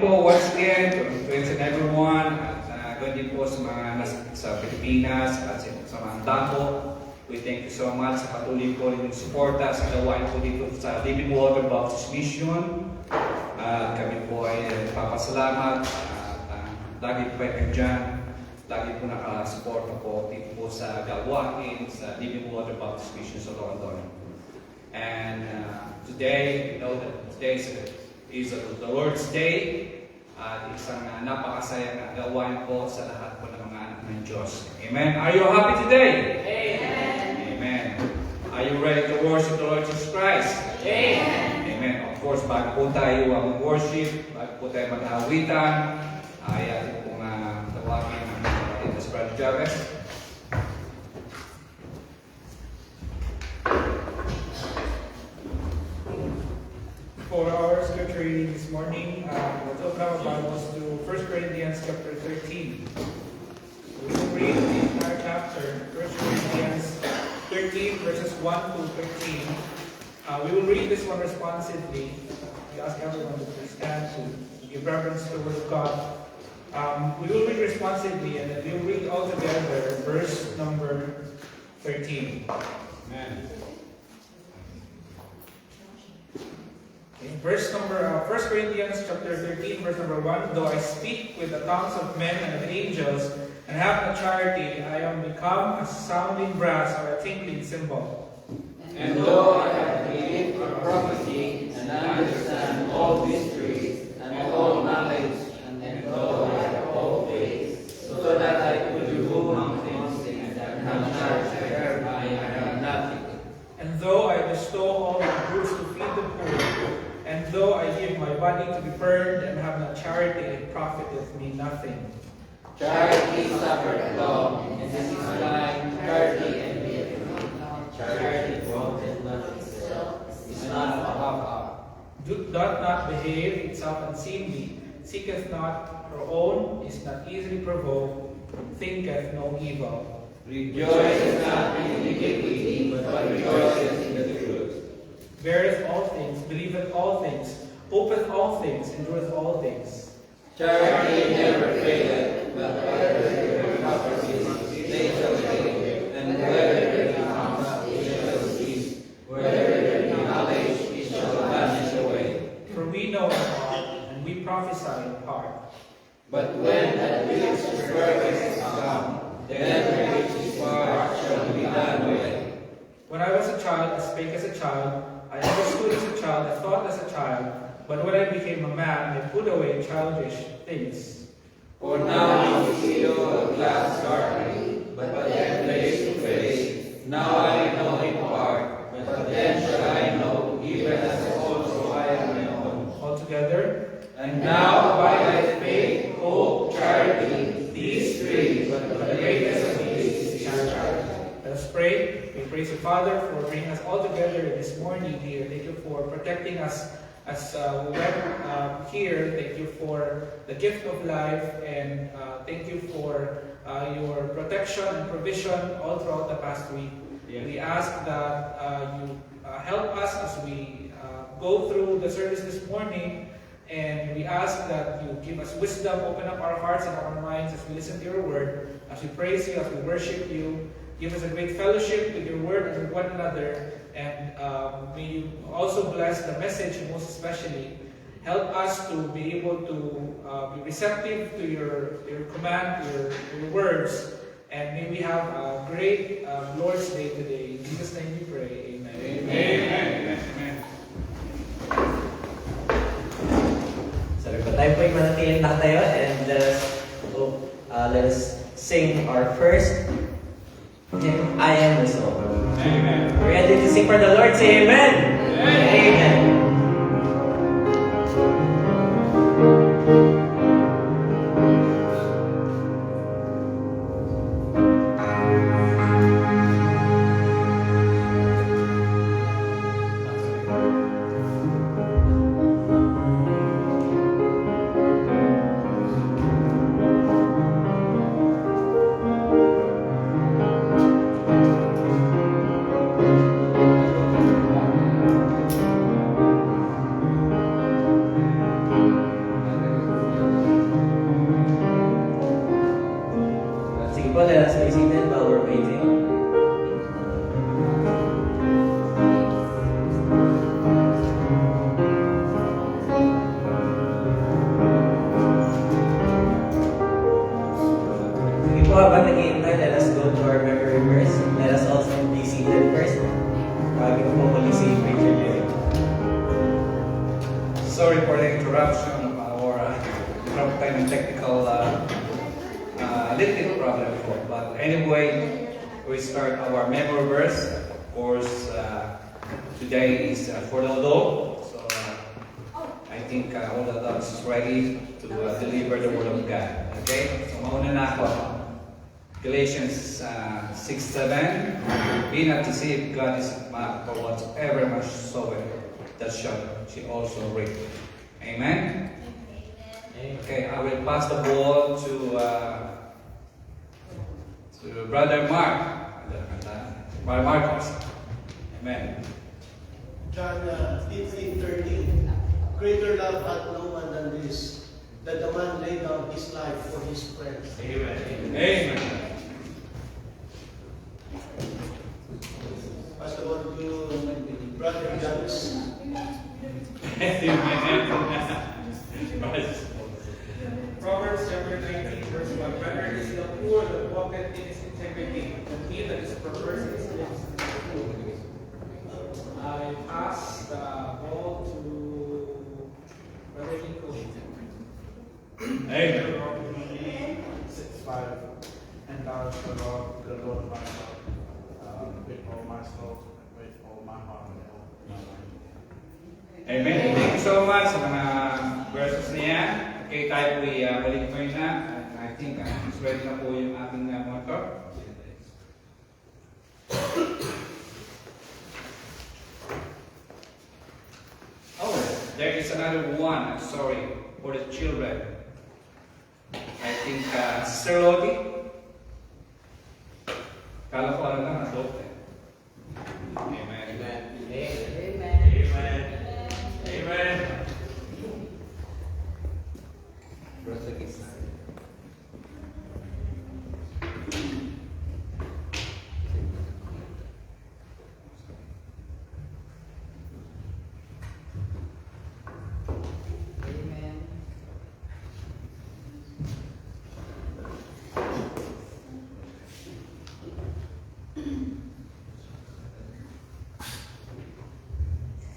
Po once again, friends and everyone, at ganoon din po sa mga sa Pilipinas at sa mga dako. We thank you so much sa patuloy po ninyong suporta sa gawain po dito sa Living Water Baptist Mission. Kami po ay papasalamat at lagi po kayo dyan. Lagi po nakasuporta po dito po sa gawain sa Living Water Baptist Mission sa Toronto. And today, you know that today is the Lord's Day at isang napakasayang gawain po sa lahat po ng mga anak ng Diyos. Amen. Are you happy today? Amen. Amen. Are you ready to worship the Lord Jesus Christ? Amen. Amen. Of course, bago po tayo mag-worship, bago po tayo mag-awitan, ay atin pong tawagin ng kapatid na Brother Chavez. For our scripture reading this morning, let's open our Bibles to 1 Corinthians chapter 13. We will read the entire chapter, 1 Corinthians 13, verses 1 to 13. We will read this one responsively. We ask everyone to please stand to give reverence to the Word of God. We will read responsively, and then we will read all together verse number 13. Amen. Verse number 1 Corinthians chapter 13, verse number 1. Though I speak with the tongues of men and of angels, and have not charity, I am become a sounding brass or a tinkling cymbal. And though I have believed for prophecy, and understand all mysteries, and all knowledge, and though I have all faith, so that I could remove mountains, and have charity, I have nothing. And though I bestow all my goods to feed the poor, and though I give my body to be burned, and have not charity, it profiteth me nothing. Charity suffereth long, and is kind. Charity envieth not. Charity vaunteth not itself, is not puffed up, Doth not behave itself unseemly, seeketh not her own, is not easily provoked, thinketh no evil. rejoiceth not in iniquity, but rejoiceth in the truth. Beareth all things, believeth all things, hopeth all things, endureth all things. Charity never faileth, but whether there be prophecies, they shall fail, and whether there be tongues, they shall cease, whether there be knowledge, it shall vanish away. For we know in part, and we prophesy in part. But when that which is perfect is come, then that which is part shall be done away. When I was a child, I spake as a child, I understood as a child, I thought as a child, but when I became a man, I put away childish things. For now we see through a glass darkly, but then face to face. Now I know in part, but then shall I know, even as also I am known. Altogether, And now abideth faith, hope, charity, these three, but the greatest of these is charity. let us pray. We praise the Father for bringing us all together this morning here. Thank you for protecting us as we went here. Thank you for the gift of life, and thank you for your protection and provision all throughout the past week. Yes. We ask that you help us as we go through the service this morning, and we ask that you give us wisdom, open up our hearts and our minds as we listen to your word, as we praise you, as we worship you. Give us a great fellowship with your word and with one another, and may you also bless the message most especially. Help us to be able to be receptive to your command, your words, and may we have a great Lord's Day today. In Jesus' name we pray. Amen. Amen. Amen. So, tayo po ay manatiling lahat tayo, and let us sing our first hymn, I Am the Soul. Amen. Ready to sing for the Lord? Say amen. Amen. nagkaroon tayo ng technical little problem po. But anyway, we start our memory verse. Of course, today is for the Lord. So I think all the adults is ready to deliver the word of God. Okay? So mauna na ako. Galatians 6:7. Be not deceived, God is not for whatsoever much soweth, that shall she also reap. Amen? Okay, I will pass the ball to Brother Mark. Brother Marcos. Amen. John 15:13. Greater love hath no man than this, that the man lay down his life for his friends. Amen. Amen. Pass the ball to Brother James. Proverbs chapter 19, verse 1. Better is the poor that walketh in his integrity than he that is perverse in his lips. I pass the ball to Brother Nico. Amen. 6:5, and thou shalt love the Lord thy God with all my soul, with all my heart, and all my mind. Amen. Thank you so much sa mga verses niya. Okay, tayo po balik po na. I think it's ready na po yung ating motor. Oh, there is another one. I'm sorry for the children. I think Sister Lodi. Kala ko ano lang, adopt eh. Amen. Amen. Amen. Amen.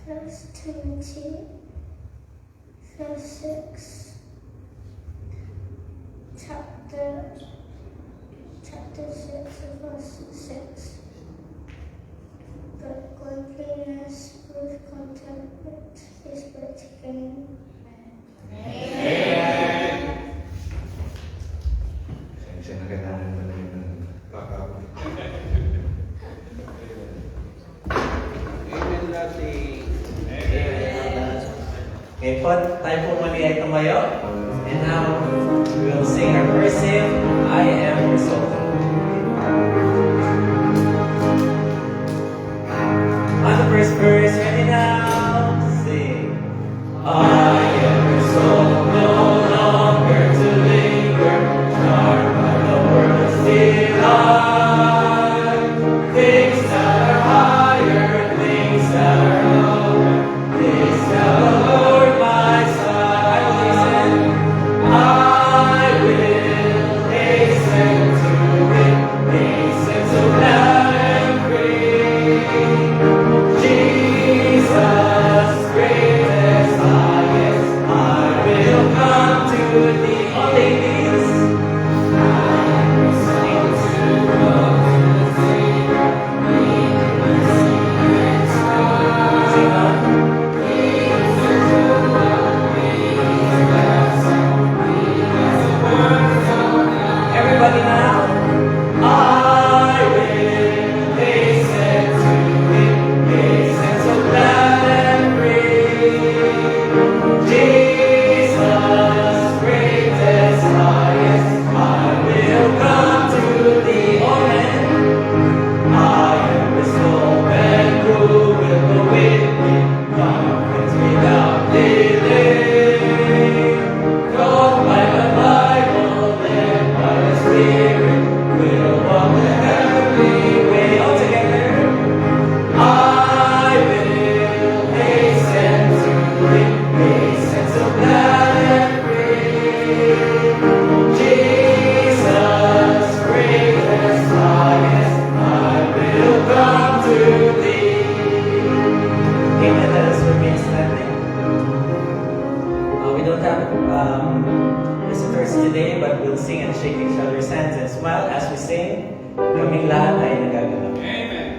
First Timothy, verse 6, chapter 6, verse 6. But godliness with contentment is but gain. Amen. Siya na kailangan mo na yung backup. Amen, Daddy. Okay po, tayo po mali ay tumayo. And now, we will sing our first hymn, I Am Your Soul. On the first verse, ready now, sing. I am your soul, no longer to linger, charmed by the world's delight. Things that are higher, things that are lower, things that allure my sight. I will hasten to it. visitors today, but we'll sing and shake each other's hands and smile as we sing. Kaming lahat ay nagaganap. Amen.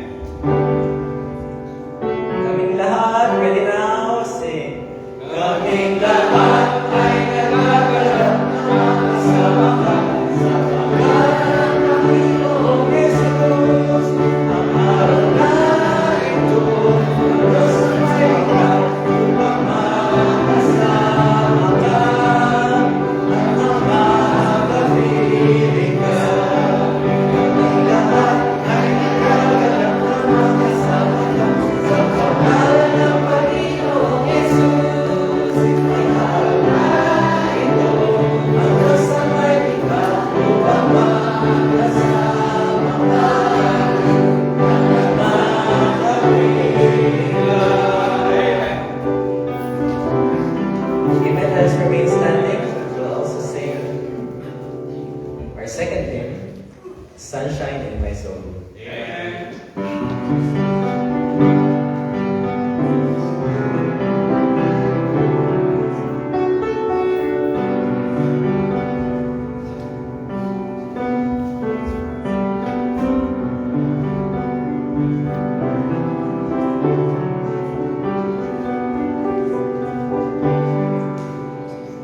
Kaming lahat, ready now, sing. Kaming lahat ay nagaganap sa pangalan ng Panginoong Jesus. Ang araw na ito, ang Diyos ay ikaw, upang makasama ka at ang makapiling ka. Kaming lahat ay nagaganap na makasama ka sa pangalan ng Panginoong Jesus. Ang araw na ito, ang Diyos ay ikaw, upang makasama ka at makapiling ka. Amen. Let us remain standing. We'll also sing our second hymn, Sunshine in My Soul.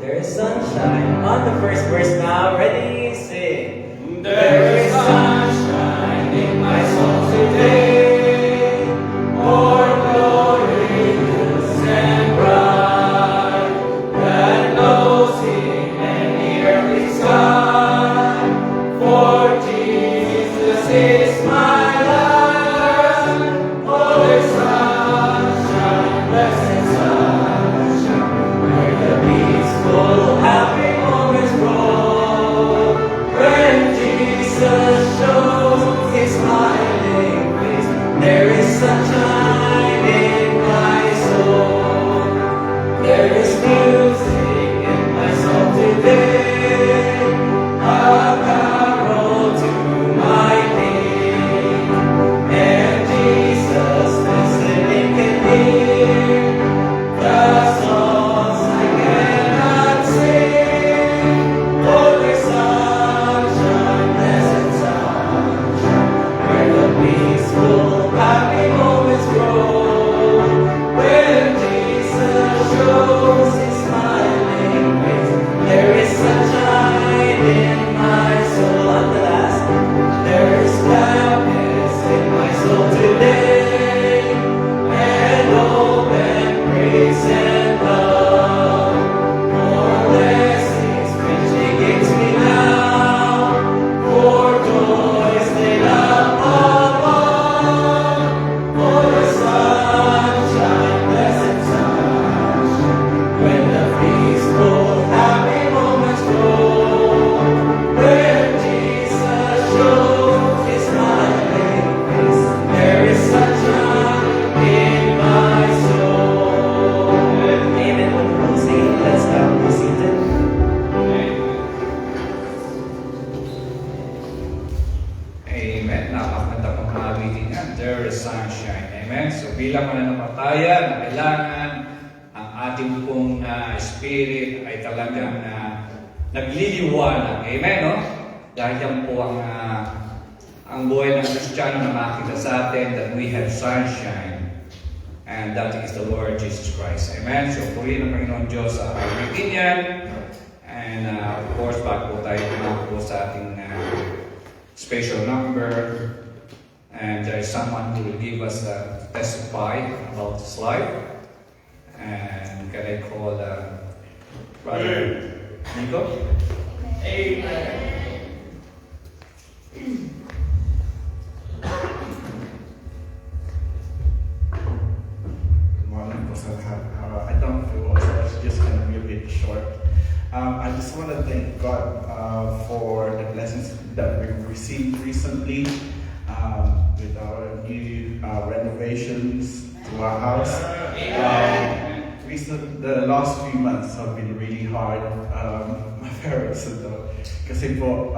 There is sunshine on the first verse now. Ready, sing. There is sunshine in my soul today. More glorious and bright than those in any earthly sky. For Jesus is my life. Oh, there's sunshine, blessed sunshine, where the peaceful, happy moments roll. When Jesus shows His smiling face, there is sunshine in my soul. There is music in my soul today, a carol to my King. And Jesus listening can hear the songs I cannot sing. Oh, there's sunshine, blessed sunshine, where the peaceful, happy moments grow. When Jesus shows His smiling face, there is sunshine in my soul. On the last, there is gladness in my soul today, and hope and praise and love. More blessings which He gives me now, for joys laid up above. For the sunshine, blessed sunshine, when the peaceful, happy moments grow. When Jesus shows His smiling face, there is sunshine in my soul. Amen. Wonderful singing. Let's be seated. Amen. Napakaganda pang mawitin yan. There is sunshine. Amen. So bilang mananampalataya na kailangan ang ating pong spirit ay talagang nagliliwanag. Amen, no? Dahil yan po ang buhay ng Kristiyano na makita sa atin that we have sunshine. And that is the Lord Jesus Christ. Amen. So purihin ang Panginoon Diyos sa awitin yan. And of course, bago tayo pumapo sa ating special number, and there is someone who will give us testify about his life. And can I call Brother Nico? Amen. Good morning, Pastor. I don't feel also it's just going to be a bit short. I just want to thank God for the blessings that we've received recently with our new renovations to our house. The last few months have been really hard. My parents said that kasi po,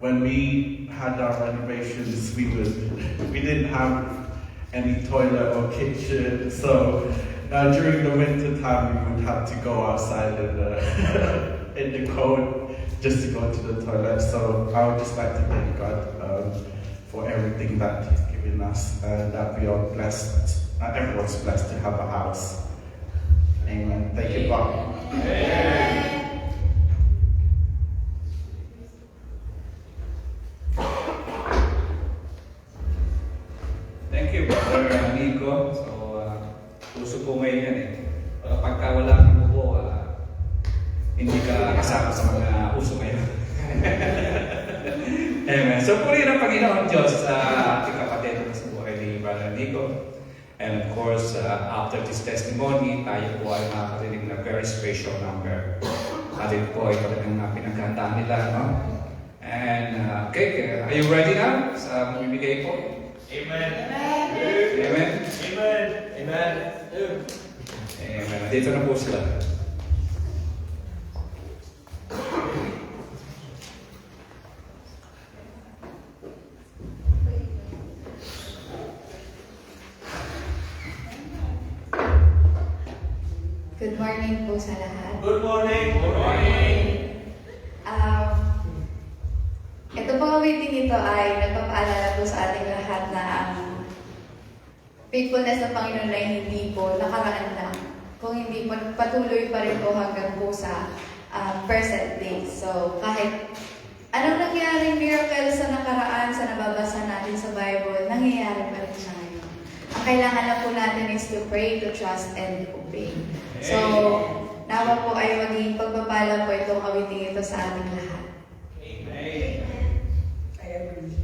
when we had our renovations, we didn't have any toilet or kitchen, so Now during the winter time, we would have to go outside in the, in the cold just to go to the toilet. So I would just like to thank God for everything that He's given us and that we are blessed, everyone's blessed to have a house. Amen. Thank you, God. Thank you, Brother Nico. So, uso po ngayon yan eh. Pagka wala kang bubo, hindi ka kasama sa mga uso ngayon. Amen. So, purihin ang Panginoon Diyos sa ating kapatid sa buhay ni Brother Nico. And of course, after this testimony, tayo po ay makakarinig na very special number. Atin po ay talagang pinaghandaan nila, no? And, okay, are you ready now sa bibigay po? Amen. Amen? Amen. Amen. Amen. Dito na po sila. Good morning po sa lahat. Good morning. Good morning. Ito pong awiting ito ay nagpapaalala po sa ating lahat na ang faithfulness ng Panginoon ay hindi po nakaraan lang. Kung hindi po patuloy pa rin po hanggang po sa present day. So kahit anong nangyaring miracle sa nakaraan, sa nababasa natin sa Bible, nangyayari pa rin siya ngayon. Ang kailangan lang po natin is to pray, to trust, and obey. So, nawa po ay maging pagpapala po itong awiting ito sa ating lahat. Amen. I agree.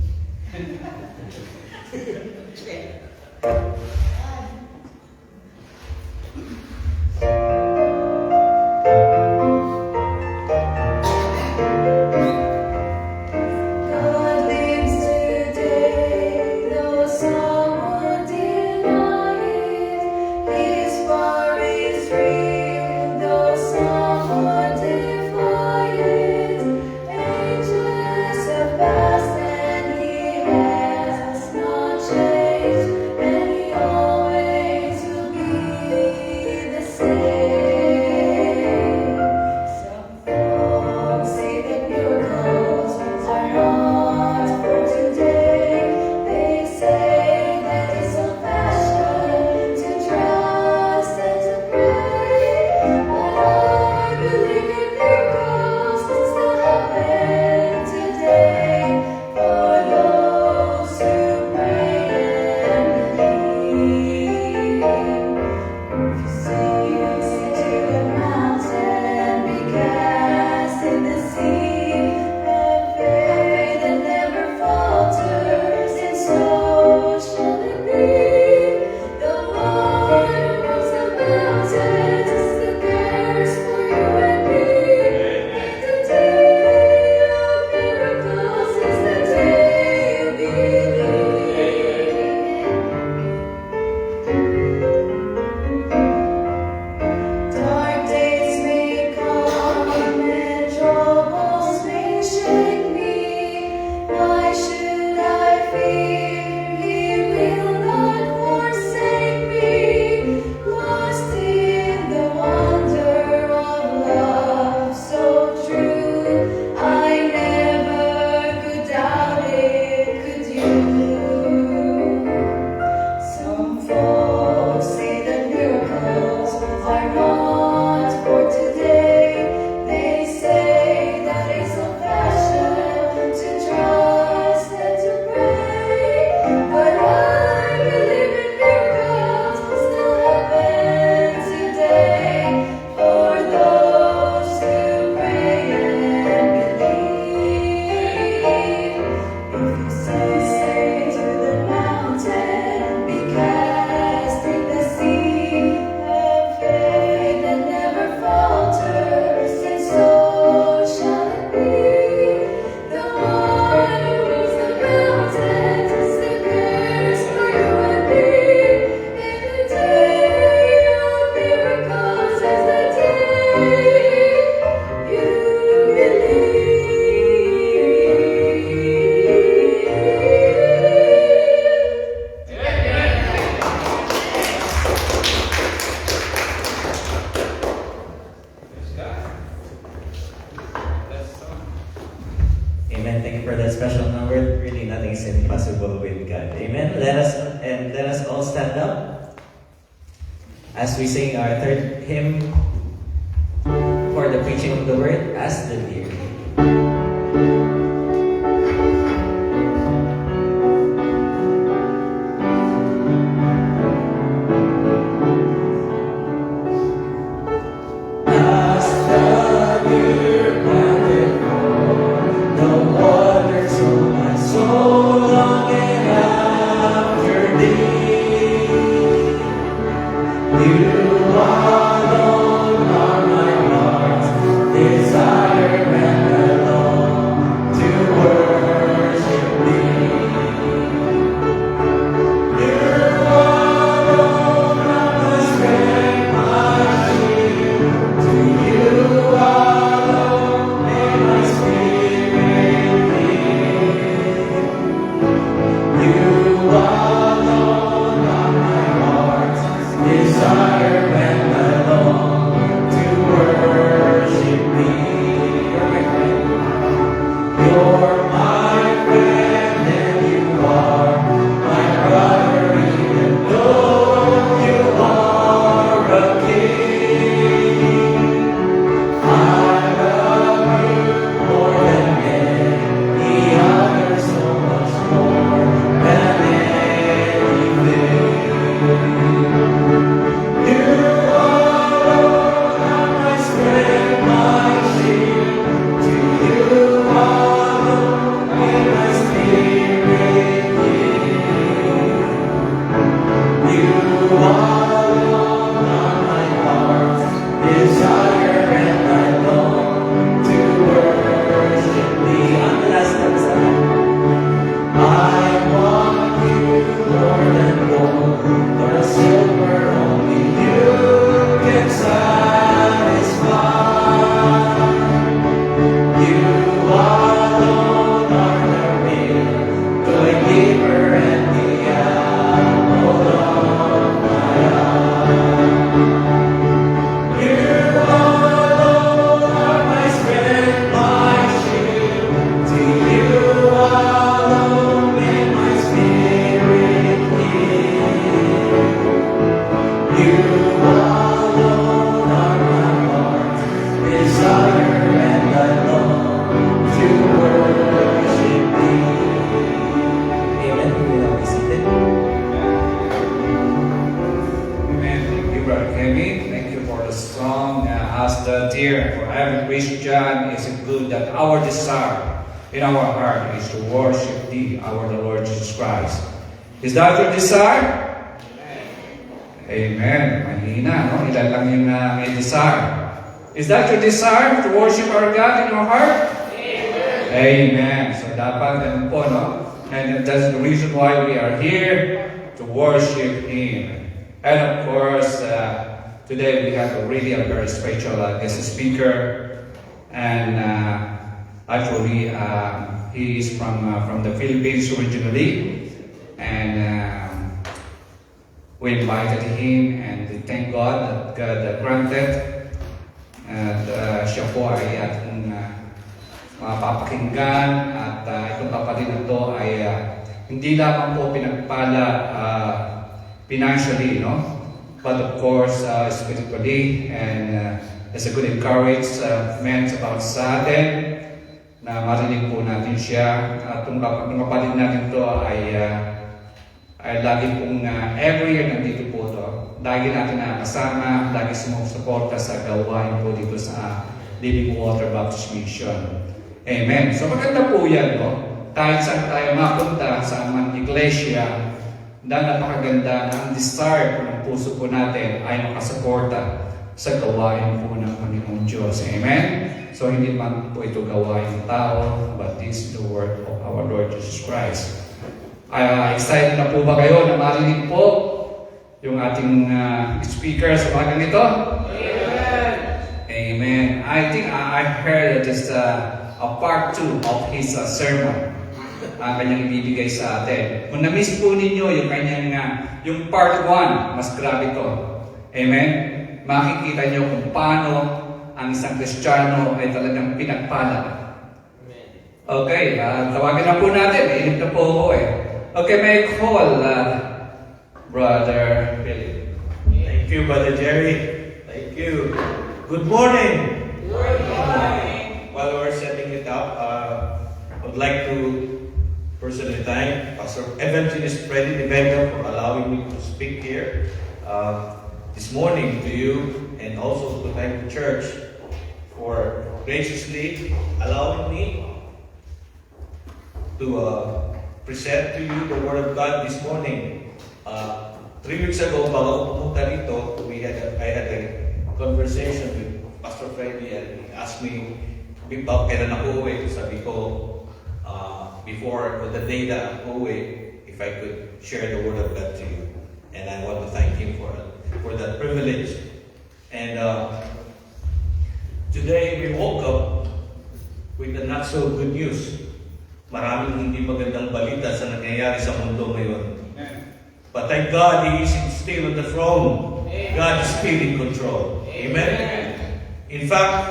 God lives today, though some would deny it. His power is real, though some would defy it. Amen. Thank you for that special number. Really, nothing is impossible with God. Amen. Let us all stand up as we sing our third hymn for the preaching of the word as the deer. Is that your desire? Amen. Mahina, no? Ilan lang yung may desire. Is that your desire to worship our God in your heart? Amen. Amen. So dapat ganun po, no? And that's the reason why we are here to worship Him. And of course, today we have really a very special guest speaker. And actually, he is from the Philippines originally. And we invited him and we thank God that God granted at siya po ay ating mapapakinggan at itong kapatid na ito ay hindi lamang po pinagpala financially, no? But of course spiritually, and it's a good encouragement about sa atin na marinig po natin siya at itong kapatid natin ito ay lagi pong every year nandito po ito. Lagi natin na kasama, lagi sumusuporta sa gawain po dito sa Living Water Baptist Mission. Amen. So maganda po yan, no? Kahit saan tayo mapunta sa amang iglesia, napakaganda na ang desire po ng puso po natin ay makasuporta sa gawain po ng Panginoon Diyos. Amen? So hindi man po ito gawain ng tao, but this is the word of our Lord Jesus Christ. Excited na po ba kayo na marinig po yung ating speaker sa mga ganito? Amen! Amen. I think I heard just a part 2 of his sermon. Kanyang ibibigay sa atin. Kung na-miss po ninyo yung kanyang, yung part 1, mas grabe to. Amen? Makikita nyo kung paano ang isang Kristiyano ay talagang pinagpala. Okay, tawagin na po natin. Init na po ako eh. Okay, may call, Brother Billy. Thank you, Brother Jerry. Thank you. Good morning. Good morning. While we're setting it up, I would like to personally thank Pastor Evangelist Freddy Divega for allowing me to speak here this morning to you, and also to thank the church for graciously allowing me to present to you the Word of God this morning. 3 weeks ago, bago ako pumunta dito, I had a conversation with Pastor Freddy, and he asked me, kailan ako uwi? Sabi ko, before the day that I'm uwi, if I could share the Word of God to you. And I want to thank him for that privilege. And today we woke up with a not so good news. Maraming hindi magandang balita sa nangyayari sa mundo ngayon. But thank God He is still on the throne. God is still in control. Amen. In fact,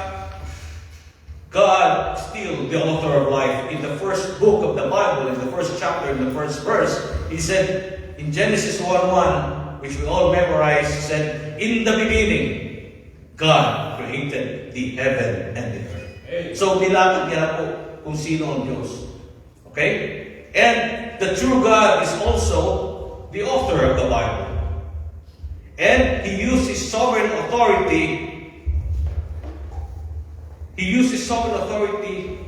God is still the author of life. In the first book of the Bible, in the first chapter, in the first verse, He said, in Genesis 1:1, which we all memorize, He said, in the beginning, God created the heaven and the earth. So, bilangan niya po kung sino ang Diyos. Okay? And the true God is also the author of the Bible. And He used His sovereign authority. He used His sovereign authority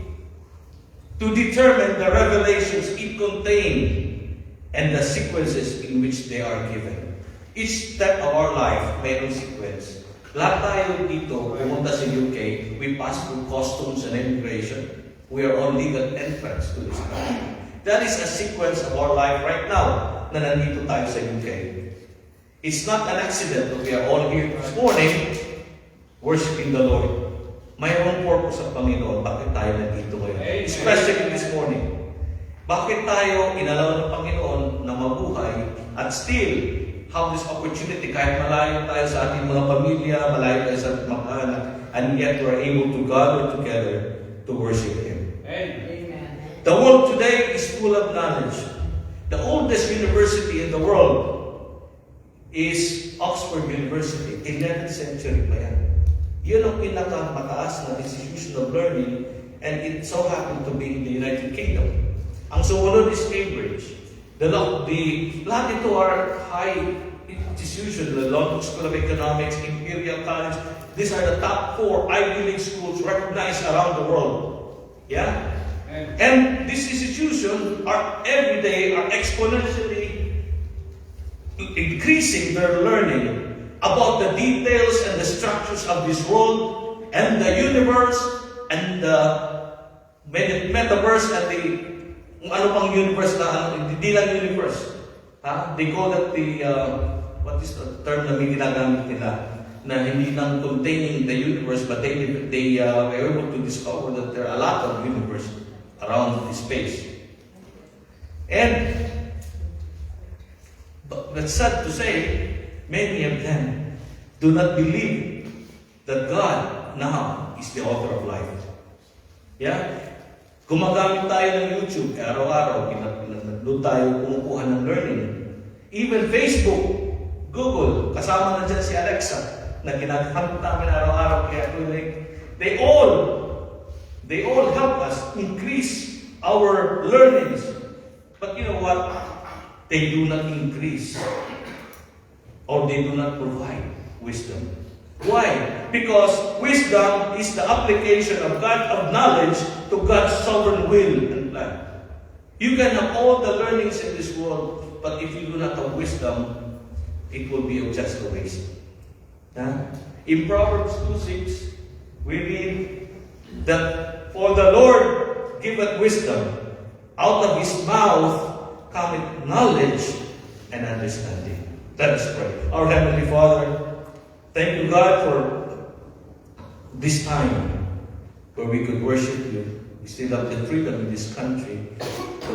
to determine the revelations it contained and the sequences in which they are given. Each step of our life mayroong sequence. Lahat tayo dito, pumunta sa UK, we pass through customs and immigration. We are on legal entrance to this country. That is a sequence of our life right now na nandito tayo sa UK. It's not an accident that we are all here this morning worshiping the Lord. Mayroong purpose ang Panginoon bakit tayo nandito ngayon. Especially this morning. Bakit tayo inalaw ng Panginoon na mabuhay at still have this opportunity kahit malayo tayo sa ating mga pamilya, malayo tayo sa ating mga anak, and yet we are able to gather together to worship Him. Amen. The world today is full of knowledge. The oldest university in the world is Oxford University. 11th century pa yan. Yun ang pinakamataas na institution of learning, and it so happened to be in the United Kingdom. Ang sumunod is Cambridge. Lahat ito are high institutions, the London School of Economics, Imperial College. These are the top 4 Ivy League schools recognized around the world. Yeah? And these institutions are every day are exponentially increasing their learning about the details and the structures of this world and the universe and the metaverse and the ano pang universe na hindi lang universe. They call that what is the term na may ginagamit nila na hindi lang containing the universe, but they were able to discover that there are a lot of universe around this space. And but sad to say, many of them do not believe that God now is the author of life. Yeah? Gumagamit tayo ng YouTube, araw-araw, doon tayo kumukuha ng learning. Even Facebook, Google, kasama na dyan si Alexa, na ginagamit namin araw-araw kaya they all help us increase our learnings. But you know what? They do not increase or they do not provide wisdom. Why? Because wisdom is the application of knowledge to God's sovereign will and plan. You can have all the learnings in this world, but if you do not have wisdom, it will be just a waste. In Proverbs 2:6, we read that for the Lord giveth wisdom, out of His mouth cometh knowledge and understanding. Let us pray. Our Heavenly Father, thank you, God, for this time where we could worship you. We still have the freedom in this country,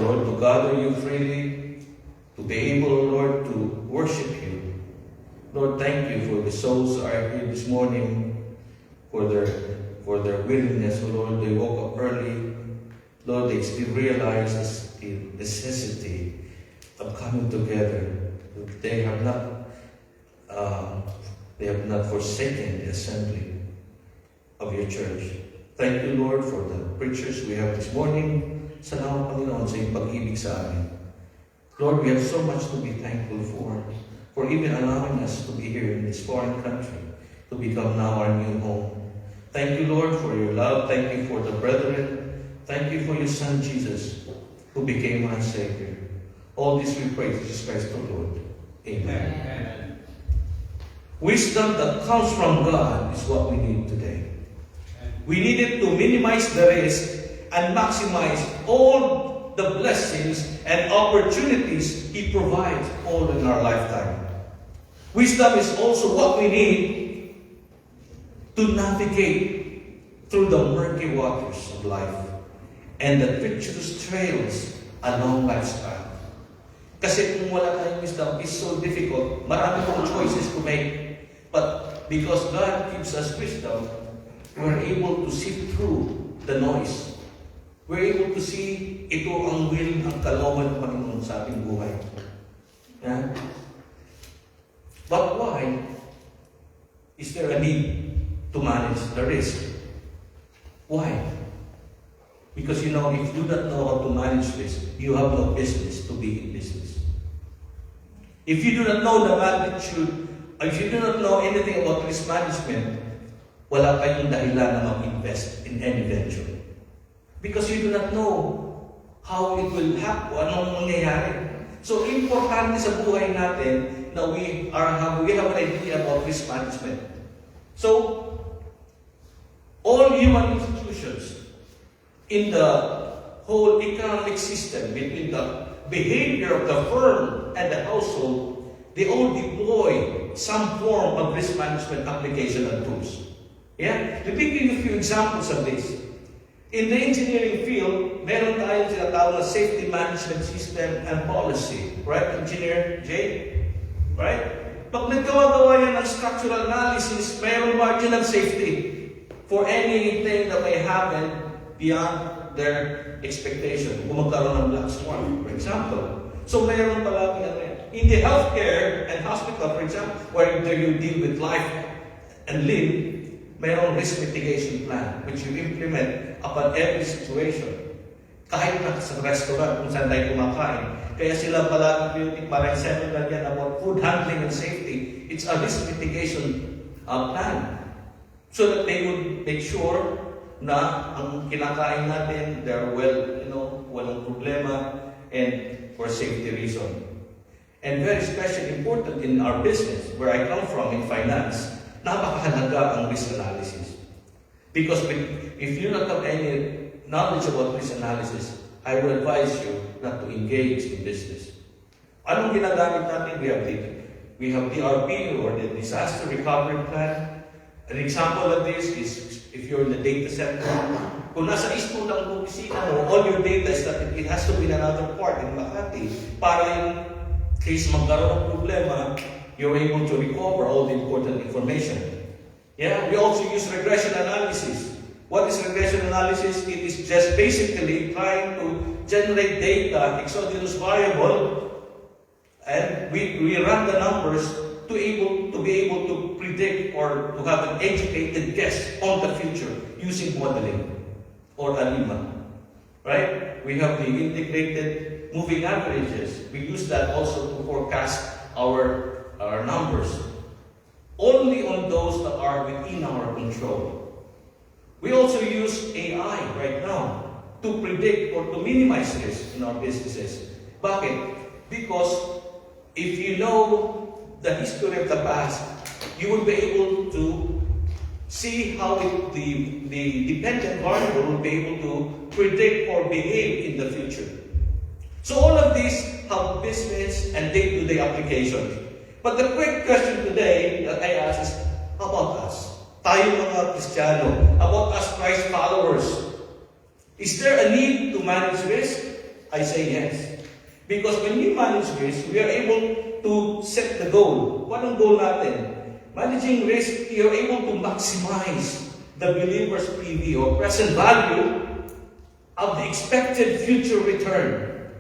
Lord, to gather you freely, to be able, Lord, to worship you. Lord, thank you for the souls that are here this morning, for their willingness, Lord. They woke up early. Lord, they still realize the necessity of coming together. They have not forsaken the assembly of your church. Thank you, Lord, for the preachers we have this morning. Salamat, Panginoon, sa iyong pag-ibig sa amin. Lord, we have so much to be thankful for even allowing us to be here in this foreign country, to become now our new home. Thank you, Lord, for your love. Thank you for the brethren. Thank you for your Son, Jesus, who became our Savior. All this we pray, Jesus Christ the Lord. Amen. Amen. Wisdom that comes from God is what we need today. We need it to minimize the risk and maximize all the blessings and opportunities He provides all in our lifetime. Wisdom is also what we need to navigate through the murky waters of life and the treacherous trails along life's path. Kasi kung wala tayong wisdom, it's so difficult. Marami pong choices to make. But because God gives us wisdom, we're able to sift through the noise. We're able to see ito ang will, ang kalooban ng Panginoon sa ating buhay. Yeah? But why is there a need to manage the risk? Why? Because if you do not know how to manage risk, you have no business to be in business. If you do not know the magnitude, if you do not know anything about risk management, wala kayong dahilan na mag-invest in any venture. Because you do not know how it will happen, anong mangyayari. So, importante sa buhay natin na we have an idea about risk management. So, all human institutions in the whole economic system, between the behavior of the firm and the household, they all deploy some form of risk management application and tools. Yeah? Let me give you a few examples of this. In the engineering field, meron tayong tinatawag na safety management system and policy. Right, Engineer Jay? Right? Pag naggawa-gawa yan ng structural analysis, mayroong margin of safety for anything that may happen beyond their expectation. Kung magkaroon ng black swan, for example. So mayroon palagi in the healthcare and hospital, for example, where you deal with life and limb, mayroong risk mitigation plan which you implement upon every situation. Kahit na sa restaurant kung saan tayo kumakain. Kaya sila palagi parang seminar yan about food handling and safety. It's a risk mitigation plan. So that they would make sure na ang kinakain natin, they're walang problema and for safety reason. And very especially important in our business, where I come from in finance, napakahalaga ang risk analysis. Because if you don't have any knowledge about risk analysis, I will advise you not to engage in business. Anong ginagamit natin? We have DRP, or the Disaster Recovery Plan. An example of this is if you're in the data center. Kung nasa East po ng opisina mo, all your data is that it has to be in another part in Makati para in case magkaroon ng problema, you're able to recover all the important information. Yeah, we also use regression analysis. What is regression analysis? It is just basically trying to generate data, exogenous variable, and we run the numbers to be able to predict or to have an educated guess on the future using modeling or ANIMA. Right? We have the integrated moving averages. We use that also to forecast our numbers. Only on those that are within our control. We also use AI right now to predict or to minimize risk in our businesses. Bakit? Because if you know the history of the past, you will be able to see how the dependent variable will be able to predict or behave in the future. So all of these have business and day-to-day applications. But the quick question today that I ask is, how about us? Tayo mga Kristiyano, about us Christ followers. Is there a need to manage risk? I say yes. Because when we manage risk, we are able to set the goal. What ang goal natin? Managing risk, you're able to maximize the believer's PV or present value of the expected future return.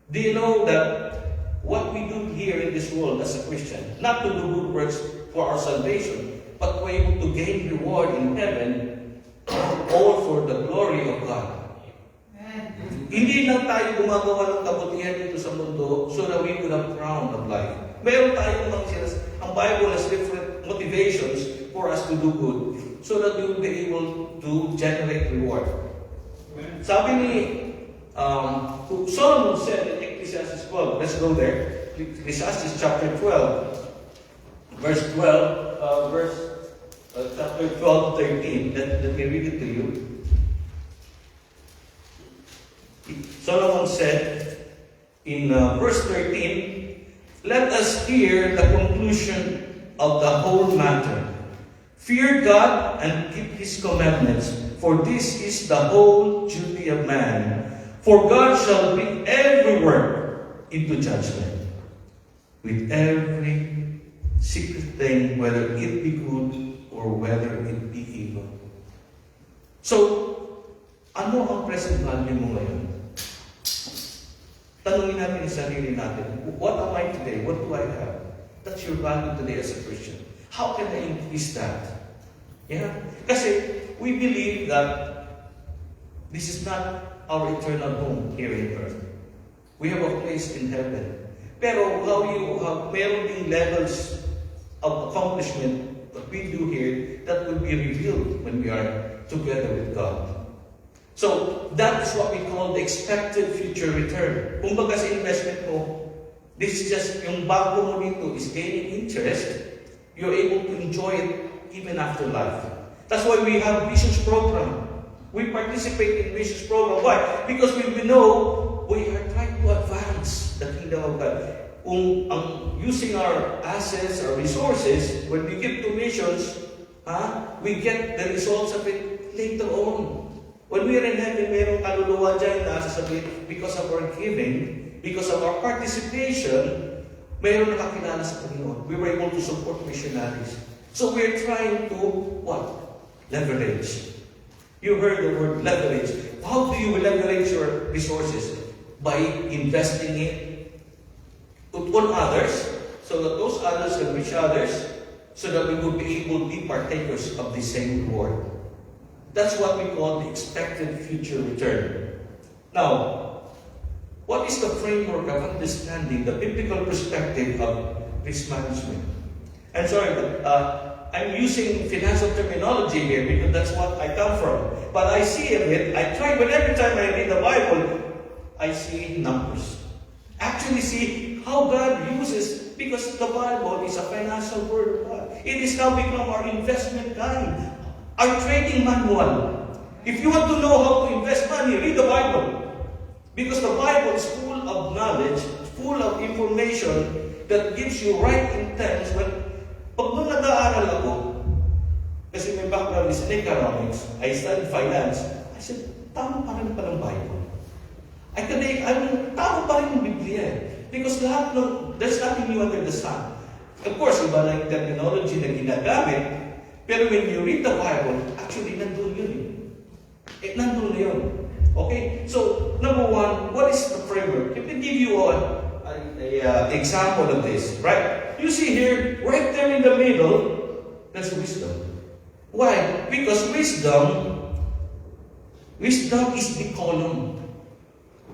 Do you know that what we do here in this world as a Christian, not to do good works for our salvation, but we're able to gain reward in heaven, all for the glory of God. Hindi lang tayo gumagawa ng kabutihan dito sa mundo so that we will have crown of life. Meron tayong ang Bible has different motivations for us to do good so that we will be able to generate reward. Sabi ni Solomon said in Ecclesiastes 12, let's go there. Ecclesiastes chapter 12, verse 12, chapter 12, 13. Let me read it to you. Solomon said in verse 13, "Let us hear the conclusion of the whole matter. Fear God and keep His commandments, for this is the whole duty of man. For God shall bring every work into judgment, with every secret thing, whether it be good or whether it be evil." So, ano ang present value mo ngayon? Tanungin natin sa sarili natin, what am I today? What do I have? That's your value today as a Christian. How can I increase that? Yeah? Kasi we believe that this is not our eternal home here in earth. We have a place in heaven. Pero meron ding levels of accomplishment that we do here that will be revealed when we are together with God. So, that is what we call the expected future return. Kung baga sa investment mo, this is just, yung bago mo dito is gaining interest, you're able to enjoy it even after life. That's why we have Visions Program. We participate in Visions Program. Why? Because we know we are trying to advance the kingdom of God. Using our assets, our resources, when we give to missions, we get the results of it later on. When we are in heaven, mayroong kaluluwa dyan na sasabihin, because of our giving, because of our participation, mayroong nakakilala sa Panginoon. We were able to support missionaries. So we're trying to, what? Leverage. You heard the word leverage. How do you leverage your resources? By investing it on others, so that those others can reach others, so that we will be able to be partakers of the same reward. That's what we call the expected future return. Now, what is the framework of understanding the biblical perspective of risk management? I'm sorry, but I'm using financial terminology here because that's what I come from. But I see a bit, but every time I read the Bible, I see numbers. Actually see how God uses, because the Bible is a financial word of God. It is now become our investment guide. Our trading manual. If you want to know how to invest money, read the Bible. Because the Bible is full of knowledge, full of information that gives you right intents. Pag nung nag-aaral ako, kasi may background is in economics, I studied finance, I said, tama pa rin pa ng Bible. Tama pa rin yung Biblia. Because there's nothing new under the sun. Of course, iba na yung terminology na ginagamit. Pero when you read the Bible, actually, nandun yun eh. Nandun na yun. Okay? So, number one, what is the framework? Let me give you an example of this, right? You see here, right there in the middle, that's wisdom. Why? Because wisdom is the column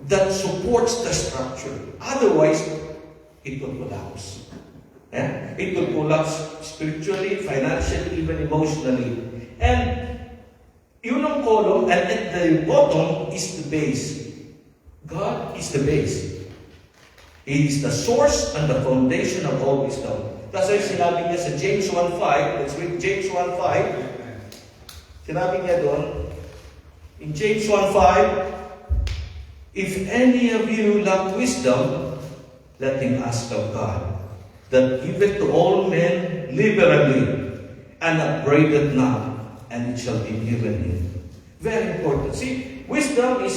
that supports the structure. Otherwise, it will collapse. Yeah? It will collapse spiritually, financially, even emotionally. And yun ang column, and at the bottom is the base. God is the base. He is the source and the foundation of all wisdom. That's why sinabi niya sa James 1:5, let's read James 1:5. Sinabi niya doon, in James 1:5, if any of you lack wisdom, let him ask of God, that giveth to all men liberally, and upbraideth not, and it shall be given him. Very important. See, wisdom is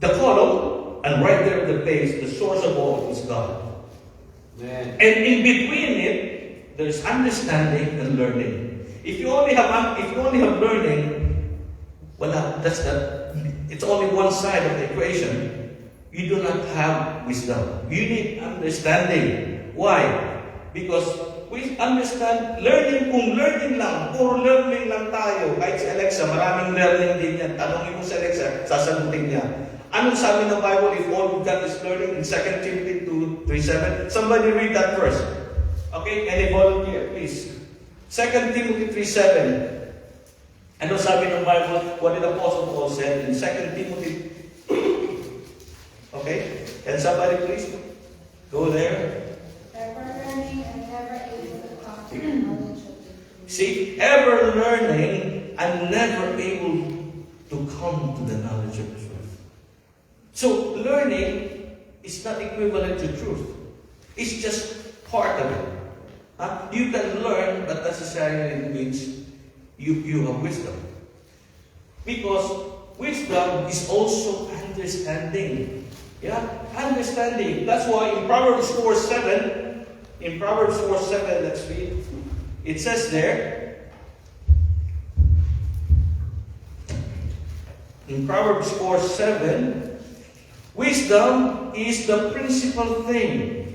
the column, and right there at the base, the source of all is God. Amen. And in between it, there's understanding and learning. If you only have learning, Wala, it's only one side of the equation. You do not have wisdom. You need understanding. Why? Because we understand learning, kung learning lang, puro learning lang tayo. Kahit si Alexa, maraming learning din yan. Tanongin mo si Alexa, sasagutin niya. Anong sabi ng Bible if all we've got is learning in 2 Timothy 2:3-7? Somebody read that verse. Okay, any volunteer, please. 2 Timothy 3:7. Ano sabi ng Bible? What did Apostle Paul said in 2 Timothy? Okay? Can somebody please go there? Ever learning and never able to come to the knowledge of the truth. See, ever learning and never able to come to the knowledge of the truth. So, learning is not equivalent to truth. It's just part of it. You can learn, but necessarily means you have wisdom. Because wisdom is also understanding. Yeah, understanding. That's why in Proverbs 4:7, let's read. It says there, in Proverbs 4:7, wisdom is the principal thing.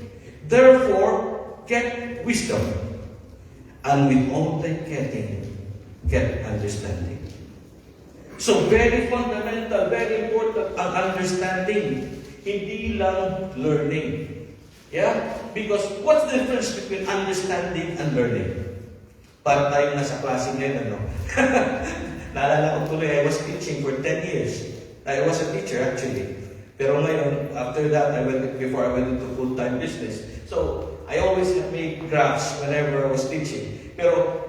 Therefore, get wisdom. And with all thy getting, get understanding. So very fundamental, very important ang understanding. Hindi lang learning. Yeah? Because what's the difference between understanding and learning? Para tayong nasa klase ngayon, ano? Naalala ko tuloy, I was teaching for 10 years. I was a teacher actually. Pero ngayon, after that, before I went into full-time business. So, I always made graphs whenever I was teaching. Pero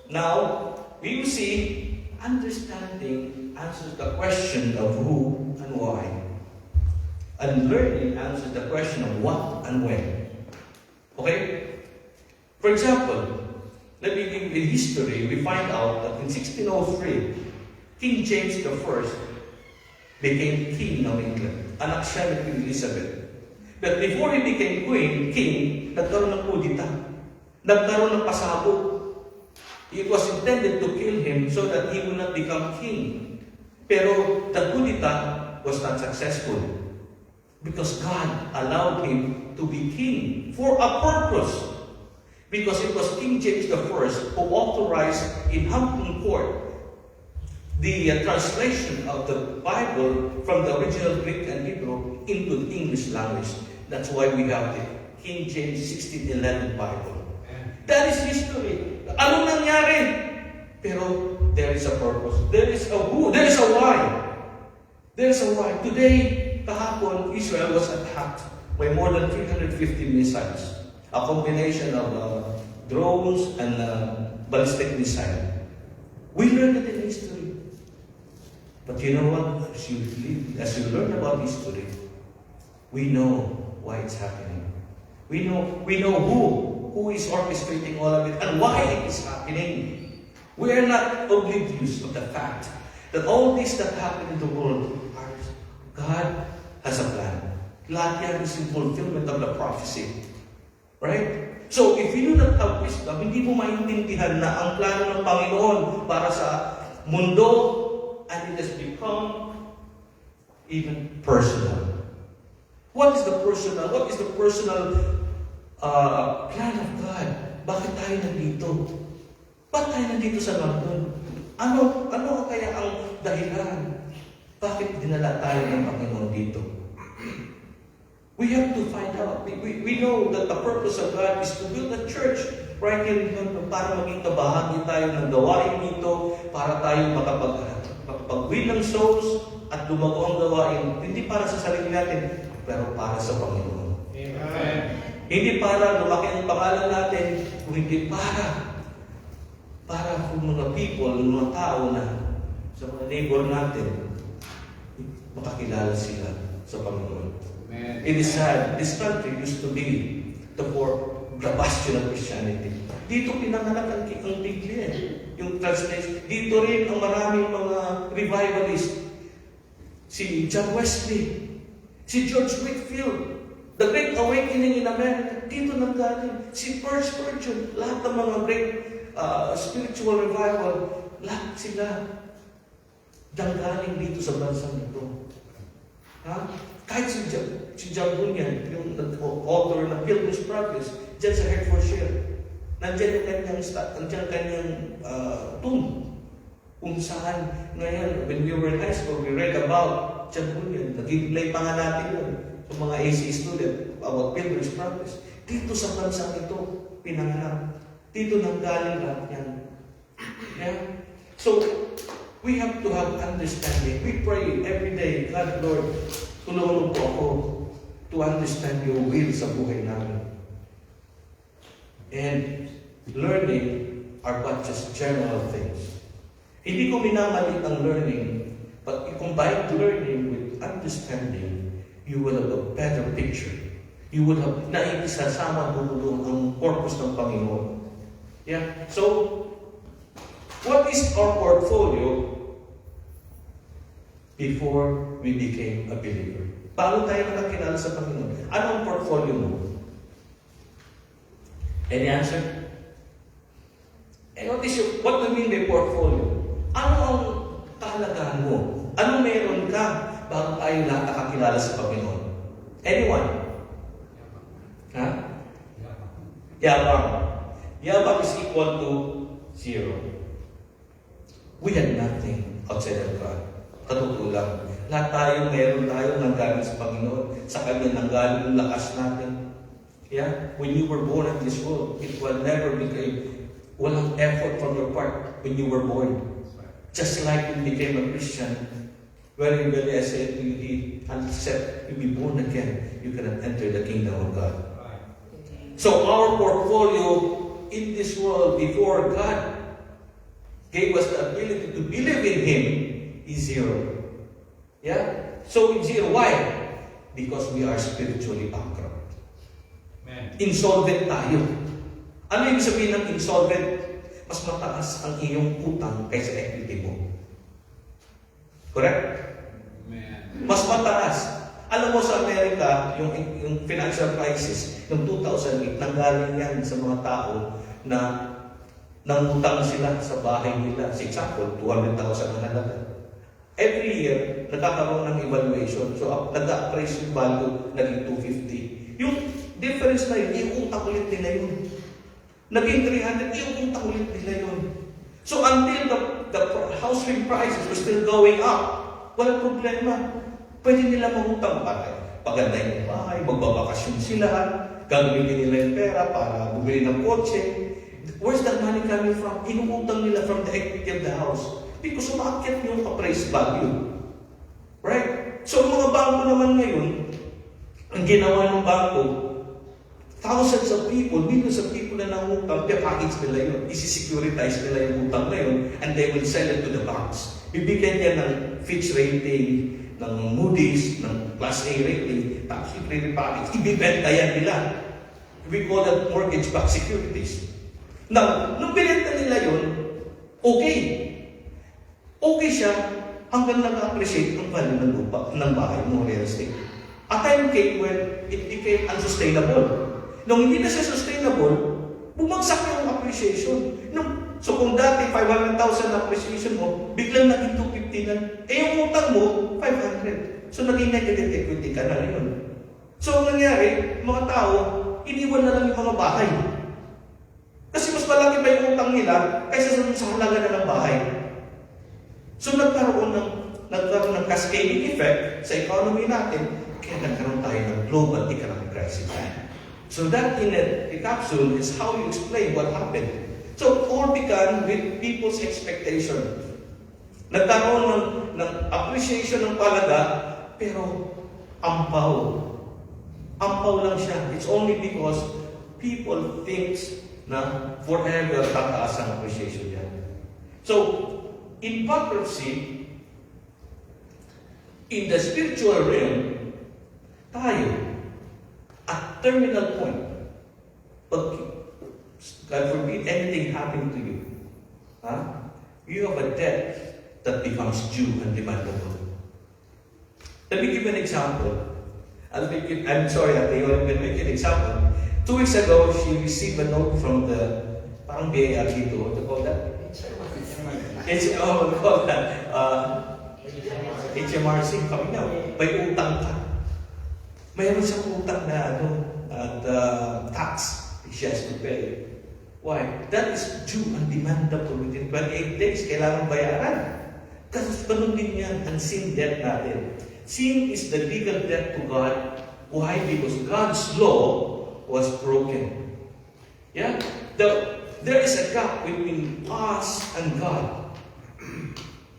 now, we see, understanding answers the question of who and why. And learning answers the question of what and when. Okay? For example, let me give in history, we find out that in 1603, King James I became king of England. Anak siya ni Queen Elizabeth. But before he became king, nagkaroon ng kudita. Nagkaroon ng pasabog. It was intended to kill him so that he will not become king. Pero the kudita was not successful. Because God allowed him to be king for a purpose. Because it was King James I who authorized in Hampton Court the translation of the Bible from the original Greek and Hebrew into the English language. That's why we have the King James 1611 Bible. That is history. Ano nangyari? Pero there is a purpose. There is a who. There is a why. There is a why. Today, kahapon, Israel was attacked by more than 350 missiles. A combination of drones and ballistic missile. We learned it in history. But you know what? As you learn about history, we know why it's happening. We know who is orchestrating all of it and why it is happening. We are not oblivious of the fact that all this that happened in the world, God has a plan. Lahat yan is in fulfillment of the prophecy. Right? So, if you do not have wisdom, hindi mo maintindihan na ang plano ng Panginoon para sa mundo, and it has become even personal. What is the personal plan of God? Bakit tayo nandito? Bakit tayo nandito sa London? Ano kaya ang dahilan? Bakit dinala tayo ng Panginoon dito? We have to find out. We know that the purpose of God is to build a church right here in London para maging kabahagi tayo ng gawain dito, para tayo makapag-win ng souls at lumago ang gawain, hindi para sa sarili natin, pero para sa Panginoon. Amen. Hindi para lumaki ang pangalan natin, kung hindi para kung mga people, mga tao na sa mga neighbor natin, makakilala sila sa Panginoon. Amen. It is sad. This country used to be the bastion of Christianity. Dito pinanganak ang Biblia. Yung translation. Dito rin ang maraming mga revivalists. Si John Wesley, si George Whitefield, the Great Awakening in America, dito nanggaling. Si First Spurgeon, lahat ng mga great spiritual revival, lahat sila Nanggaling dito sa bansang ito. Ha? Kahit si John Bunyan, yung author ng Pilgrim's Progress, dyan sa Hertfordshire, nandyan yung kanyang tomb. Kung saan, ngayon, when we were in high school, we read about John Bunyan. Nag-play pa nga natin yun sa mga AC student about Pilgrim's Progress. Dito sa bansang ito, pinanganak. Dito nanggaling lahat yan. Yeah? So, we have to have understanding. We pray every day, God, Lord, tulungan mo po ako to understand your will sa buhay namin. And learning are but just general things. Hindi ko minamalit ang learning, but you combine learning with understanding, you will have a better picture. You will have naisasama doon ang purpose ng Panginoon. Yeah? So, what is our portfolio before we became a believer? Paano tayo nakakilala sa Panginoon? Ano ang portfolio mo? Any answer? And what do you mean by portfolio? Ano ang kahalagahan mo? Ano meron ka bago tayo lahat nakakilala sa Panginoon? Anyone? Ha? Yabang. Yabang is equal to 0. We had nothing outside of God. Katotoo lang. Lahat tayo, meron tayo nanggaling sa Panginoon. Sa Kanya nanggaling yung lakas natin. Yeah? When you were born in this world, it will never become walang effort from your part when you were born. Just like when you became a Christian, when I said to you, except you be born again, you cannot enter the kingdom of God. So our portfolio in this world before God gave us the ability to believe in Him is 0. Yeah? So it's 0. Why? Because we are spiritually bankrupt. Amen. Insolvent tayo. Ano ibig sabihin ng insolvent? Mas mataas ang iyong utang kaysa equity mo. Correct? Amen. Mas mataas. Alam mo sa Amerika, yung financial crisis, yung 2008, nanggaling yan sa mga tao na nangutang sila sa bahay nila. For example, 200,000 ang halaga. Every year, nagkakaroon ng evaluation. So, nag-appraise yung value, naging 250. Yung difference na yun, iutang ulit nila yun. Naging 300, iutang ulit nila yun. So, until the housing prices were still going up, walang problema. Pwede nila mangutang para pagandahin yung bahay, magbabakasyon sila, gagawin nila yung pera para bumili ng kotse. Where's that money coming from? Inuutang nila from the equity of the house. Because umakyat yung appraised value. Right? So, mga bangko naman ngayon, ang ginawa ng bangko, thousands of people, millions of people na nangutang, package nila yun. Isi-securitize nila yung utang na yun, and they will sell it to the banks. Bibigyan niya ng Fitch rating, ng Moody's, ng Class A rating, tapos i-repackage. Ibibenta yan nila. We call that mortgage-backed securities. Now, nung binenta nila yun, okay. Okay siya hanggang nag-appreciate ang value ng lupa, ng bahay mo, real estate. A time came when it became unsustainable. Nung hindi na siya sustainable, bumagsak yung appreciation. So kung dati 500,000 na appreciation mo, biglang naging 250 na. Yung utang mo, 500. So naging negative equity ka na yun. So ang nangyari, mga tao, iniwan na lang yung mga bahay. Kasi mas malaki pa yung utang nila kaysa sa halaga na ng bahay. So nagkaroon ng cascading effect sa economy natin, kaya nagkaroon tayo ng global economic crisis. So that in a capsule is how you explain what happened. So all began with people's expectation. Nagkaroon ng appreciation ng palaga, pero ampaw. Ampaw lang siya. It's only because people think na forever tataas ang appreciation niya. So, in bankruptcy, in the spiritual realm, tayo, at terminal point, pag God forbid anything happened to you, you have a debt that becomes due and demandable. Let me give an example. I'm sorry, Ate, let me make an example. 2 weeks ago, she received a note from the, parang BAR dito, what do you call that? We call that, HMRC, kami na, may utang ka. Mayroon siyang utang na tax she has to pay. Why? That is due and demandable within 28 days. Kailangan bayaran. Kasi ganun din yan ang sin debt natin. Sin is the legal debt to God. Why? Because God's law was broken. Yeah? There is a gap between us and God.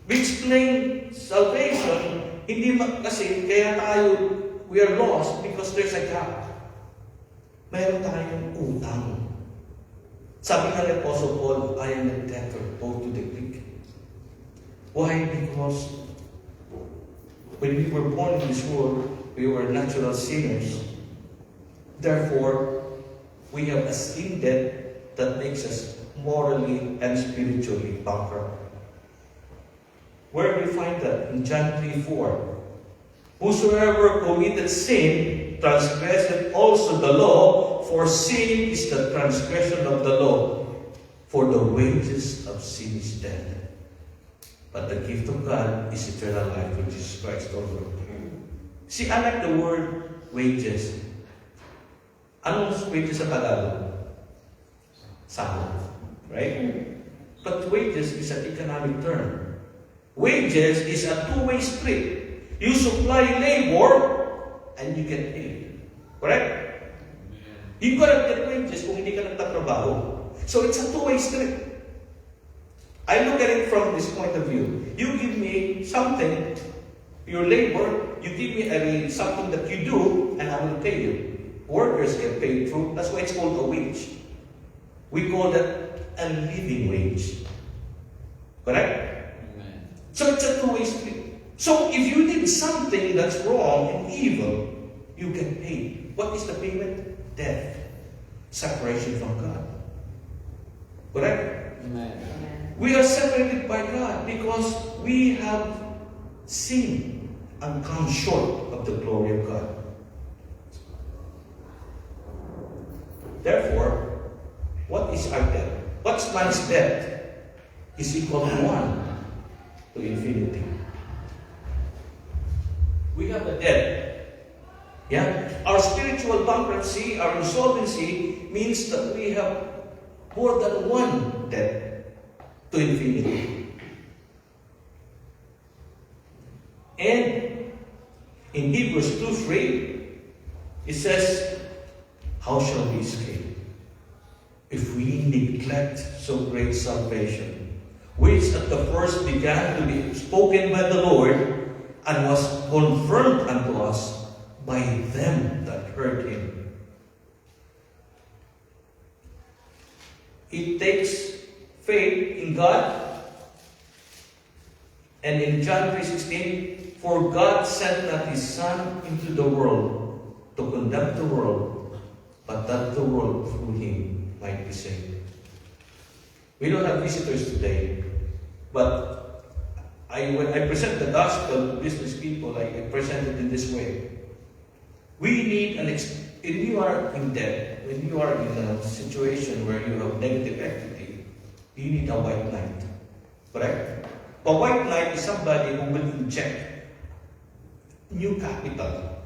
We explain salvation, hindi kasi kaya tayo, we are lost because there's a gap. Mayroon tayong utang. Sabi nga ni Apostle Paul, I am a debtor both to the Greek. Why? Because when we were born in this world, we were natural sinners. Therefore, we have a sin debt that makes us morally and spiritually bankrupt. Where do we find that? In John 3:4. Whosoever committed sin transgressed also the law, for sin is the transgression of the law. For the wages of sin is death. But the gift of God is eternal life through Jesus Christ our Lord. See, I like the word wages. Anong wages sa Tagalog? Sahod. Right? But wages is an economic term. Wages is a two-way street. You supply labor and you get paid. Correct? You cannot get wages kung hindi ka nagtatrabaho. So it's a two-way street. I look at it from this point of view. You give me something, your labor, you give me something that you do, and I will pay you. Workers get paid through, that's why it's called a wage. We call that a living wage. Correct? Amen. So it's a two-way street. So if you did something that's wrong and evil, you get paid. What is the payment? Death. Separation from God. Correct? Amen. We are separated by God because we have sinned and come short of the glory of God. Therefore, what is our debt? What's man's debt? Is equal to 1 to infinity. We have a debt. Yeah? Our spiritual bankruptcy, our insolvency, means that we have more than one debt to infinity. And in Hebrews 2:3, it says, how shall we escape if we neglect so great salvation, which at the first began to be spoken by the Lord, and was confirmed unto us by them that heard him. It takes faith in God. And in John 3:16, for God sent not his Son into the world to condemn the world, but that the world through him might be saved. We don't have visitors today, but when I present the gospel to business people, I present it in this way. We need when you are in debt, when you are in a situation where you have negative equity, you need a white knight. Correct? A white knight is somebody who will inject new capital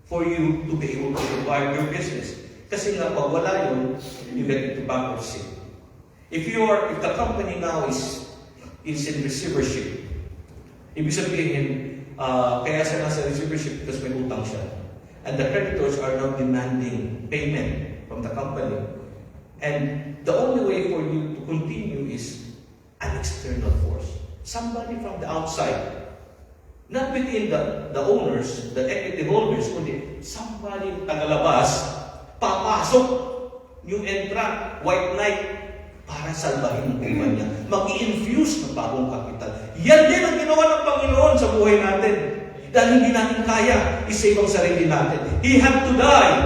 for you to be able to survive your business. Kasi nga, pag wala yun, you get into bankruptcy. If the company now is in receivership, ibig sabihin, kaya siya nasa receivership because may utang siya. And the creditors are now demanding payment from the company. And the only way for you to continue is an external force. Somebody from the outside. Not within the owners, the equity holders, kundi somebody tagalabas, papasok, new entrant, white knight, para salbahin ang kumpanya. Mag-i-infuse ng bagong kapital. Yan din ang ginawa ng Panginoon sa buhay natin. Dahil hindi natin kaya isave ang sarili natin. He had to die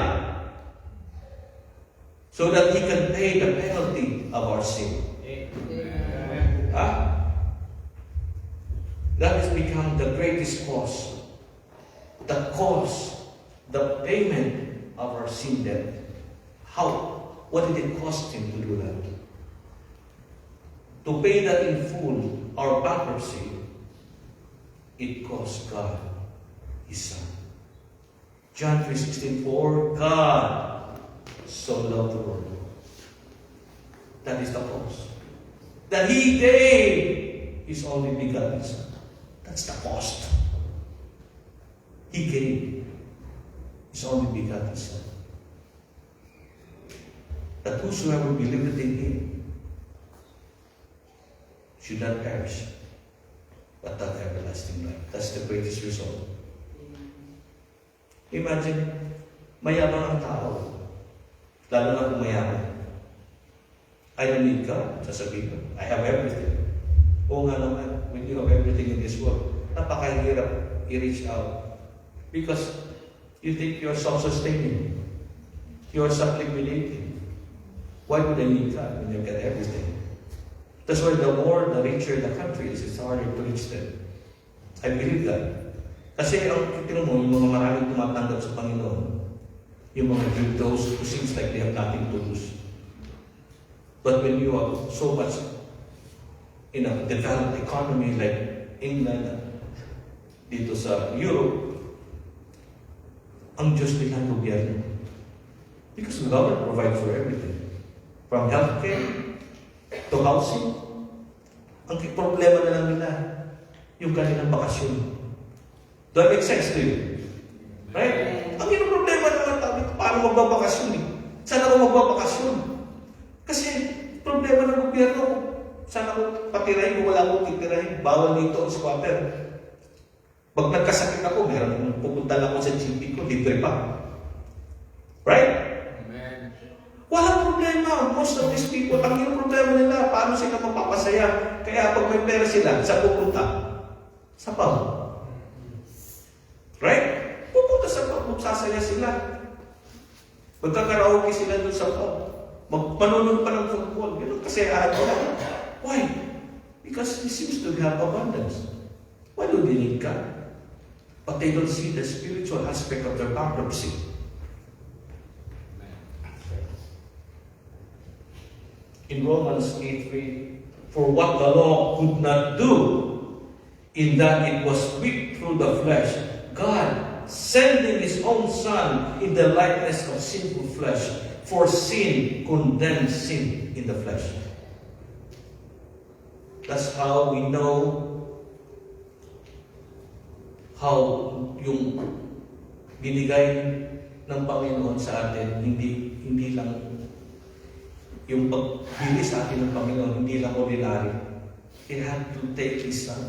so that He can pay the penalty of our sin. That has become the greatest cost. The cost, the payment of our sin debt. How? What did it cost Him to do that? To pay that in full, our bankruptcy, it cost God His Son. John 3:16, for God so loved the world. That is the cost. That He gave His only begotten Son. That's the cost. He gave His only begotten Son. That whosoever believeth in Him should not perish, but have everlasting life. That's the greatest result. Imagine, mayaman ang tao. Lalo na kung mayaman. I don't need God. Sasabihin ko, I have everything. Oo nga naman, when you have everything in this world, napakahirap i-reach out. Because you think you're self-sustaining. You're self-liquidating. Why would I need God when you've got everything? That's why the more, the richer the country is, it's harder to reach them. I believe that. Kasi ang tingnan mo, yung mga maraming tumatanggap sa Panginoon, yung mga those who seems like they have nothing to lose. But when you have so much in a developed economy like England, dito sa Europe, ang Diyos nila ang gobyerno. Because the government provides for everything. From healthcare to housing. Ang problema na lang nila, yung kanilang bakasyon. Does that make sense to you? Right? Ang yung problema naman tayo, paano magbabakasyon eh? Saan ako magbabakasyon? Kasi problema ng gobyerno, saan ako patirahin kung wala akong titirahin? Bawal dito ang squatter. Pag nagkasakit ako, meron pupunta lang ako sa GP ko, libre pa. Right? Amen. Walang problema. Most of these people, ang yung problema nila, paano sila mapapasaya? Kaya pag may pera sila, saan pupunta? Sa pub. Right? Pupunta sa pub, magsasaya sila. Magkakaraoke sila doon sa pub. Magpanunod pa ng football. Ganun kasi nila. Why? Because he seems to have abundance. Why do they need God? But they don't see the spiritual aspect of their bankruptcy. In Romans 8:3, for what the law could not do, in that it was weak through the flesh, God, sending His own Son in the likeness of sinful flesh, for sin condemned sin in the flesh. That's how we know how yung binigay ng Panginoon sa atin, hindi lang yung pagbili sa atin ng Panginoon, hindi lang ordinary. He had to take His Son.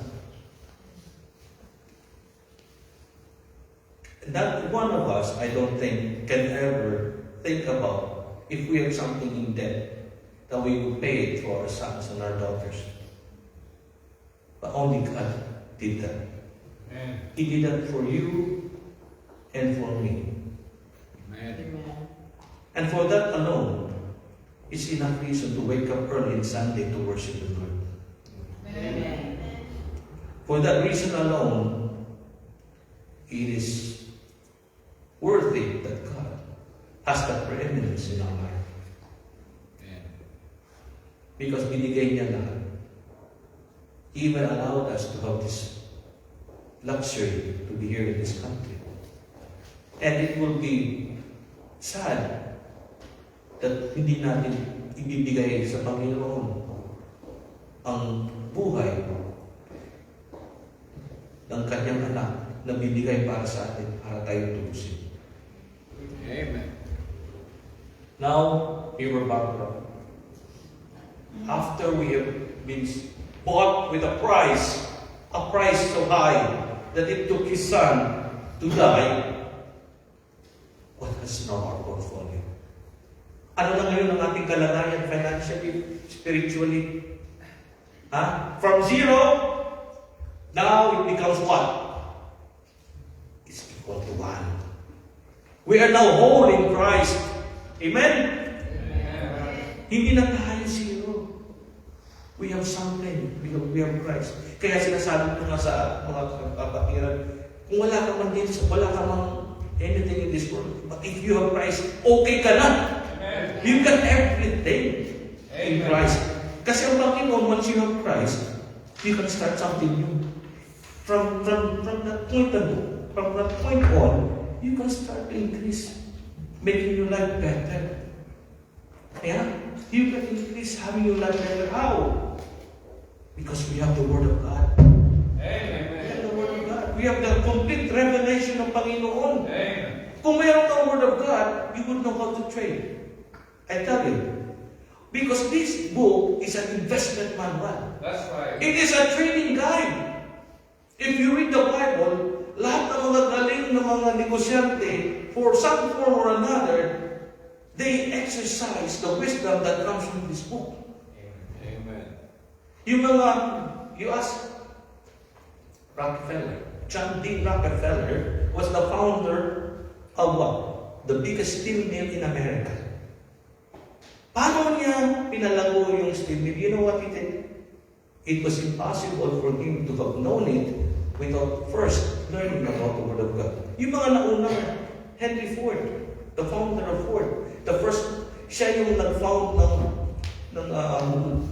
Not one of us, I don't think, can ever think about if we have something in debt that we will pay it for our sons and our daughters. But only God did that. Amen. He did that for you and for me. Amen. And for that alone, it's enough reason to wake up early on Sunday to worship the Lord. Amen. For that reason alone, it is worthy that God has the preeminence in our life. Amen. Because binigay niya lahat. He even allowed us to have this luxury to be here in this country. And it will be sad that hindi natin ibibigay sa Panginoon ang buhay ng kanyang anak na bibigay para sa atin, para tayo tubusin. Amen. Now, we were bankrupt. After we have been bought with a price so high that it took His Son to die, what has now our portfolio? Ano na ngayon ang ating kalagayan financially, spiritually? From zero, now it becomes what? It's equal to one. We are now whole in Christ. Amen? Hindi na tayo zero. We have something. We have Christ. Kaya sinasabi ko nga sa mga kapatiran, kung wala ka man din, wala ka man anything in this world, but if you have Christ, okay ka na. Amen. You got everything in Amen. Christ. Kasi ang Panginoon, once you have Christ, you can start something new. From that point on, you can start to increase, making your life better. Yeah? You can increase having your life better. How? Because we have the Word of God. Amen. We have the Word of God. We have the complete revelation ng Panginoon. Amen. Kung mayroon kang Word of God, you would know how to trade. I tell you. Because this book is an investment manual. That's right. It is a trading guide. If you read the Bible, lahat ng mga galing ng mga negosyante, for some form or another, they exercise the wisdom that comes from this book. Amen. You ask Rockefeller. John D. Rockefeller was the founder of what? The biggest steel mill in America. Paano niya pinalago yung steel mill? You know what he did? It was impossible for him to have known it without first learning about the Word of God. Yung mga nauna, Henry Ford, the founder of Ford, siya yung nag-found ng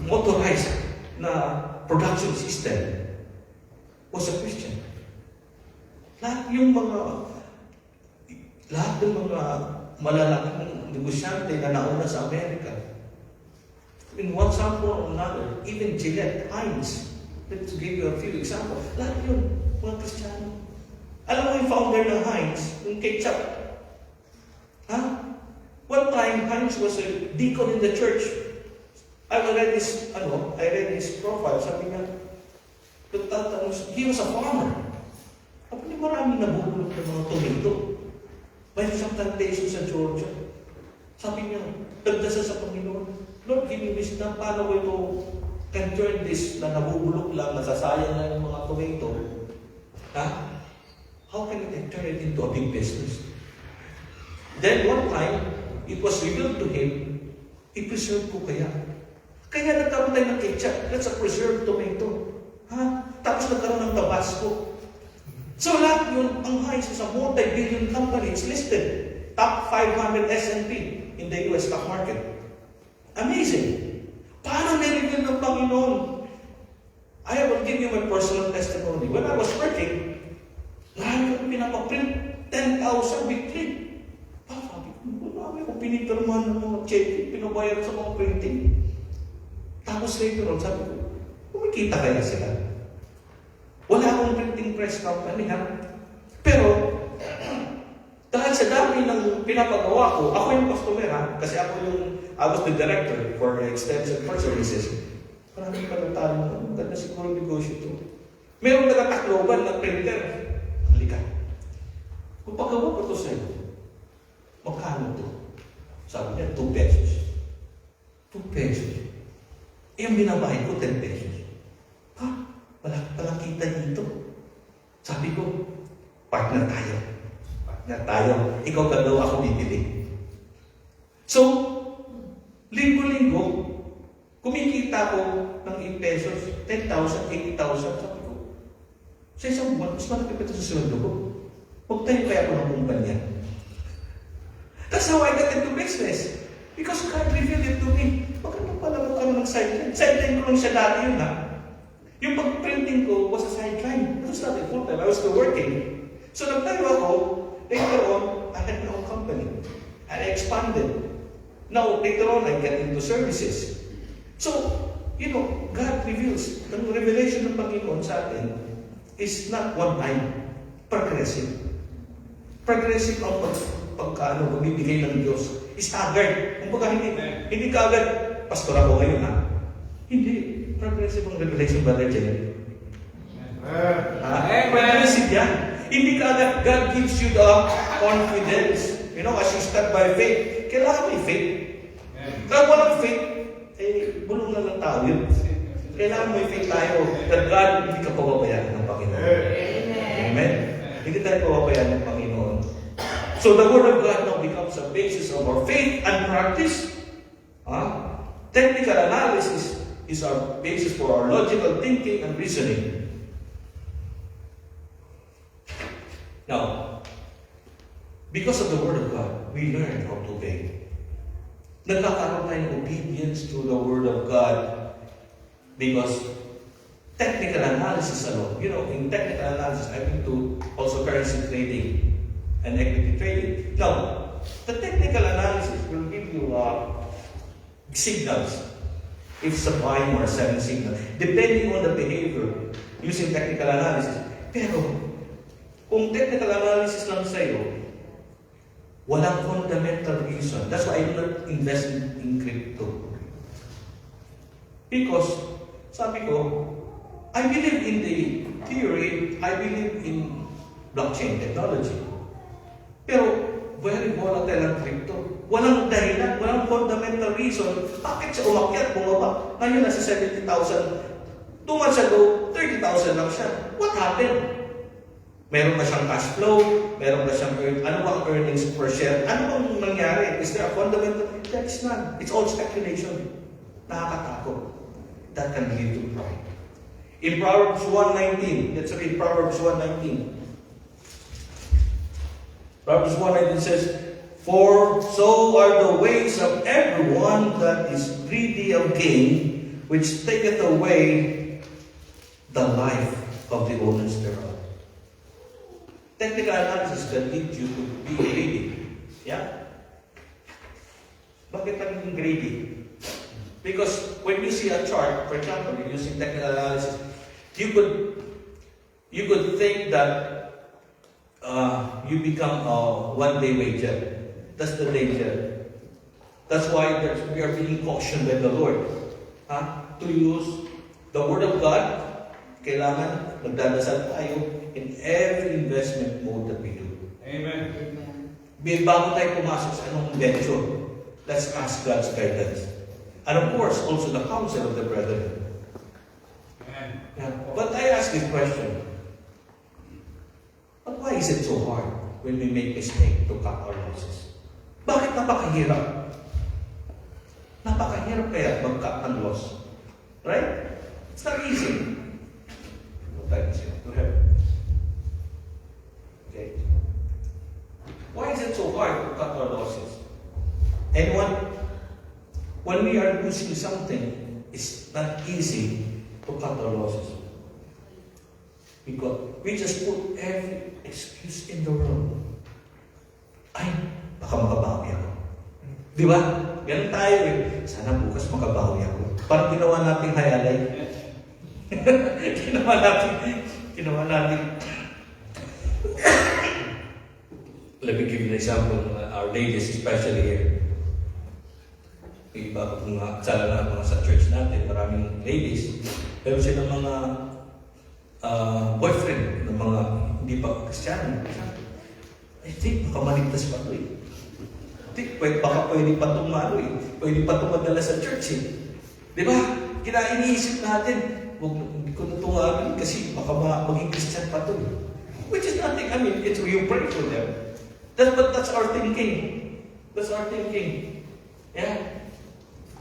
motorized na production system, was a Christian. Lahat ng mga malalaking negosyante na nauna sa Amerika, in one sample or another, even Gillette, Heinz, let's give you a few examples, lahat yun, mga Kristiyano. Alam mo yung founder ng Heinz, yung ketchup. One time, Heinz was a deacon in the church. I read his profile, sabi niya, he was a farmer. Sabi niya, maraming nabubulok ng mga tomato. May isang plantation sa Georgia. Sabi niya, nagdasal sa Panginoon, Lord, give me wisdom, paano ko ito can turn this na nabubulok lang, nasasayang na yung mga tomato. How can I turn it into a big business? Then one time, it was revealed to him, i-preserve ko kaya. Kaya nagkaroon tayo ng ketchup, that's a preserved tomato. Tapos nagkaroon ng Tabasco. So lahat yun, ang Heinz is a multi-billion company, it's listed. Top 500 S&P in the US stock market. Amazing. Paano na-reveal ng Panginoon? I will give you my personal testimony. When I was working, marami ko pinapaprint, 10,000 weekly. Sabi ko, marami ko pinipirmahan ng mga check, pinabayar sa mga printing. Tapos later on, sabi ko, kumikita kaya sila? Wala akong printing press company, Pero, dahil sa dami ng pinapagawa ko, ako yung customer, kasi I was the director for extension for services. Marami pa ng talo, maganda siguro negosyo ito. Meron nagtatakloban ng printer. Halika. Kung pagawa ko ito sa'yo, magkano ito? Sabi niya, 2 pesos. 2 pesos. Yung binabayad ko, 10 pesos. Wala palang kita dito. Sabi ko, partner tayo. Ikaw gagawa, ako bibili. So, linggo-linggo, kumikita ko ng 8 pesos, 10,000, 80,000. Sabi ko, sa isang buwan, mas malaki pa ito sa sweldo ko. Magtayo kaya ako ng kumpanya. That's how I got into business. Because God revealed it to me. Maganda pala magkaroon ng sideline. Sideline ko lang siya dati yun, Yung pag-printing ko was a sideline. It was not full time. I was still working. So nagtayo ako. Later on, I had my own company. I expanded. Now, later on, I get into services. So, God reveals. Ang revelation ng Panginoon sa atin is not one time. Progressive. Progressive ang pagbibigay ng Diyos. Staggered. Kumbaga, hindi ka agad, pastor ako ngayon, Hindi. Progressive ang revelation, Brother Jenny. Progressive yan. Hindi ka agad, God gives you the confidence. As you start by faith, kailangan may faith. Kaya walang faith, bulong na lang tao yun. Kailangan may faith tayo that God, hindi ka pababayaan ng Panginoon. Amen? Hindi tayo pababayaan ng Panginoon. So the Word of God now becomes a basis of our faith and practice. Technical analysis is our basis for our logical thinking and reasoning. Now, because of the Word of God, we learn how to obey. Nagkakaroon tayo ng obedience to the Word of God because technical analysis alone. You know, in technical analysis, I've been to also currency trading and equity trading. Now, the technical analysis will give you signals. If it's a buying or a selling signal, depending on the behavior using technical analysis. Pero, kung technical analysis lang sa'yo, walang fundamental reason. That's why I do not invest in crypto. Because, sabi ko, I believe in the theory, I believe in blockchain technology. Pero, very volatile ang crypto. Walang dahilan, walang fundamental reason. Bakit siya umakyat, bumaba? Ngayon nasa 70,000. 2 months ago, 30,000 lang siya. What happened? Meron ba siyang cash flow? Meron ba siyang ano bang earnings per share? Ano bang nangyari? Is there a fundamental? That is none. It's all speculation. Nakakatakot. That can lead to pride. In Proverbs 1:19, let's read Proverbs 1:19. Proverbs 1:19 says, "For so are the ways of everyone that is greedy of gain, which taketh away the life of the owners thereof." Technical analysis can lead you to be greedy. Yeah? Bakit naging greedy? Because when you see a chart, for example, you're using technical analysis, you could think that you become a one-day wager. That's the danger. That's why we are being cautioned by the Lord to use the Word of God. Kailangan magdadasal tayo in every investment mode that we do. Amen. Bago tayo pumasok sa anong venture, let's ask God's guidance. And of course, also the counsel of the brethren. Amen. Yeah. But I ask this question. But why is it so hard when we make mistake to cut our losses? Bakit napakahirap? Napakahirap kaya mag-cut ng loss. Right? It's not easy. What time is it? Go ahead. Okay. Why is it so hard to cut our losses? Anyone? When we are losing something, it's not easy to cut our losses. Because we just put every excuse in the world. Ay, baka makabawi ako. Di ba? Ganun tayo eh. Sana bukas makabawi ako. Parang ginawa natin hayalay. Ginawa natin. Let me give you an example. Our ladies, especially here. Iba kung sala na mga sa church natin, maraming ladies. Pero silang mga boyfriend ng mga hindi pa Kristiyano. I think baka maligtas pa ito eh. I think baka pwede pa itong pwede pa itong madala sa church eh. Di ba? Iniisip natin, hindi ko na itong kasi baka maging Christian pa ito eh. Which is nothing, I mean, you pray for them. But that's our thinking. That's our thinking. Yeah?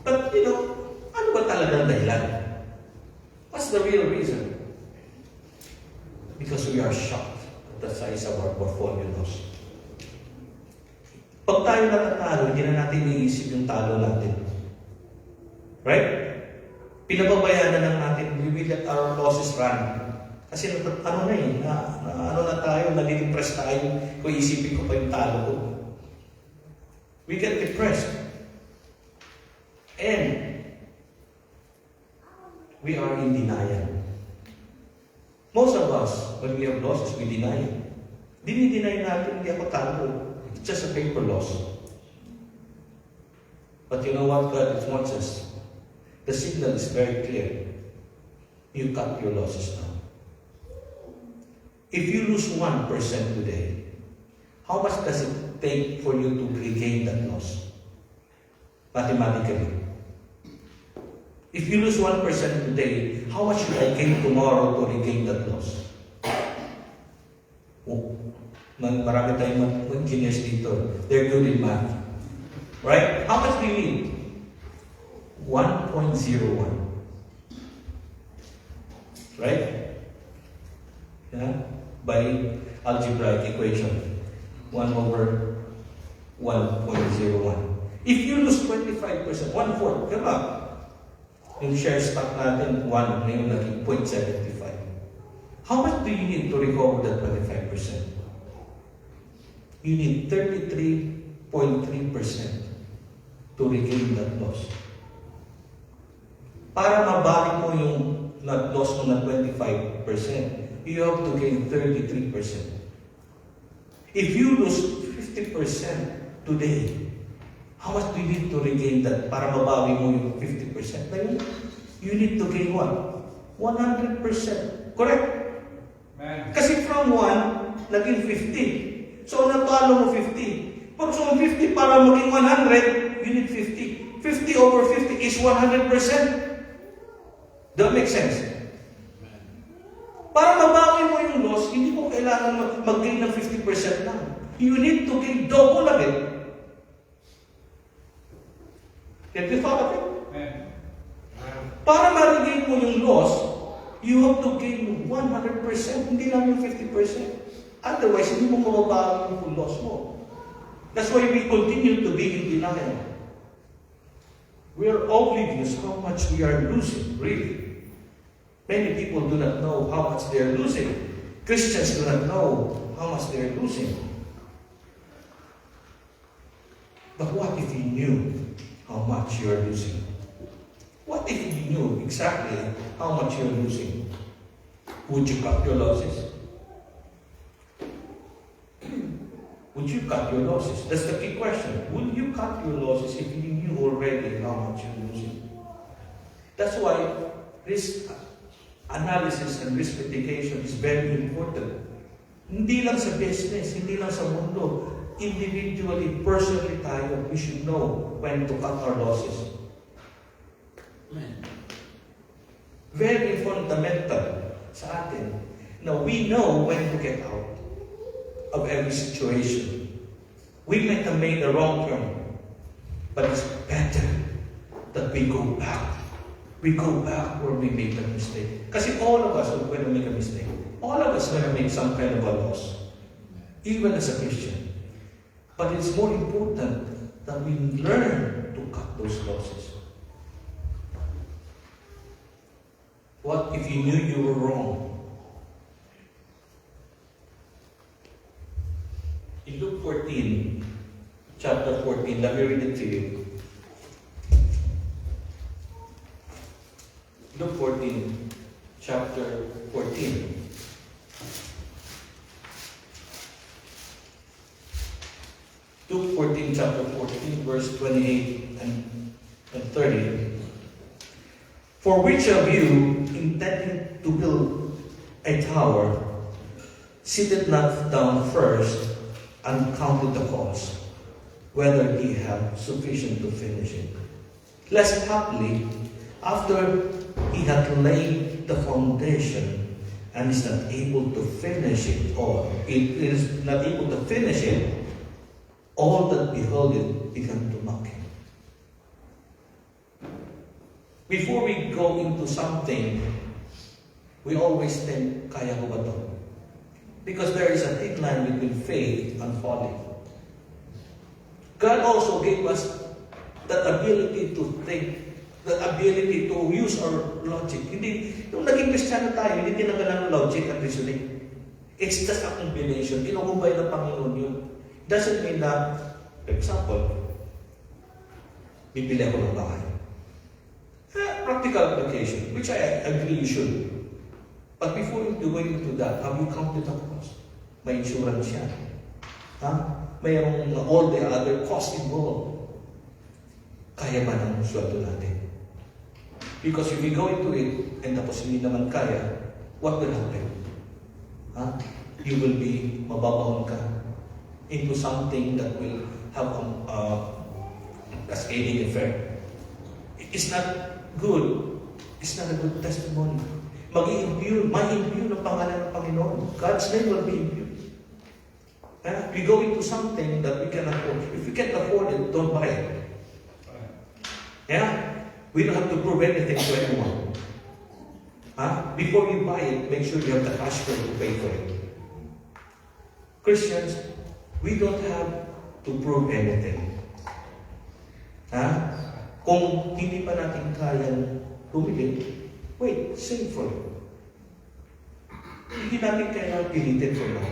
But, ano ba talaga ang dahilan? What's the real reason? Because we are shocked at the size of our portfolio loss. Pag tayo natatalo, hindi na natin iisip yung talo natin. Right? Pinababayaan na lang natin, we let our losses run. Kasi ano na tayo, nalilipress tayo, kung isipin ko pa yung talo ko. We get depressed. And we are in denial. Most of us, when we have losses, we deny it. Dinideny natin, hindi ako talo. It's just a paper loss. But you know what God wants us? The signal is very clear. You cut your losses now. If you lose 1% today, how much does it take for you to regain that loss? Mathematically. If you lose 1% today, how much should I gain tomorrow to regain that loss? Oh, marami tayong engineers dito. They're good in math. Right? How much do you need? 1.01. Right? Yeah? By algebraic equation. 1 over 1.01. If you lose 25%, 1/4, diba? Yung share stock natin, 1, ngayon naging 0.75. How much do you need to recover that 25%? You need 33.3% to regain that loss. Para mabalik mo yung net loss mo na 25%, you have to gain 33%. If you lose 50% today, how much do you need to regain that para mabawi mo yung 50%? Then you need to gain what? 100%. Correct? Amen. Kasi from 1, naging 50. So natalo mo 50. Pag so 50 para maging 100, you need 50. 50 over 50 is 100%. That makes sense? Para mabawi mo yung loss, hindi mo kailangan mag-gain ng 50% lang. You need to gain double of it. Have you thought of it? Amen. Para ma-regain mo yung loss, you have to gain 100%, hindi lang yung 50%. Otherwise, hindi mo mababawi yung loss mo. That's why we continue to be in denial. We are oblivious how much we are losing, really. Many people do not know how much they are losing. Christians do not know how much they are losing. But what if you knew how much you are losing? What if you knew exactly how much you are losing? Would you cut your losses? Would you cut your losses? That's the key question. Would you cut your losses if you knew already how much you're losing? That's why risk analysis and risk mitigation is very important. Hindi lang sa business, hindi lang sa mundo. Individually, personally tayo, we should know when to cut our losses. Very fundamental sa atin. Now, we know when to get out of every situation. We might have made a wrong turn, but it's better that we go back. We go back where we made a mistake. Kasi all of us are going to make a mistake. All of us are going to make some kind of a loss. Even as a Christian. But it's more important that we learn to cut those losses. What if you knew you were wrong? In Luke 14, chapter 14, let me read it to you. Luke 14, chapter 14. Luke 14, chapter 14, verse 28 and 30. For which of you, intending to build a tower, seated not down first and counted the cost, whether he have sufficient to finish it? Lest haply, after he hath laid the foundation and is not able to finish it, or it is not able to finish it, all that behold it began to mock him. Before we go into something, we always think, kaya ko ba to? Because there is a thin line between faith and folly. God also gave us that ability to think, that ability to use our logic. Hindi, nung naging Kristiyano tayo, hindi tinanggalan ng logic and reasoning. It's just a combination. Kinukumbay ng Panginoon yun. Doesn't mean that, for example, bibili ako ng bahay. Practical application, which I agree you should. But before you go into that, have you counted the cost? May insurance yan. Mayroong all the other costs involved. Kaya ba ng sweldo natin? Because if we go into it, and tapos hindi naman kaya, what will happen? You will be mababahon ka into something that will have a cascading effect. It's not good. It's not a good testimony. Mag-i-impure, ma-impure ng pangalan ng Panginoon. God's name will be impure. We go into something that we can afford. If we can't afford it, don't buy it. We don't have to prove anything to anyone. Before you buy it, make sure you have the cash flow to pay for it. Christians, we don't have to prove anything. Kung hindi pa natin kayang bumili, wait, save for it. Hindi natin kailangan pilitin for now.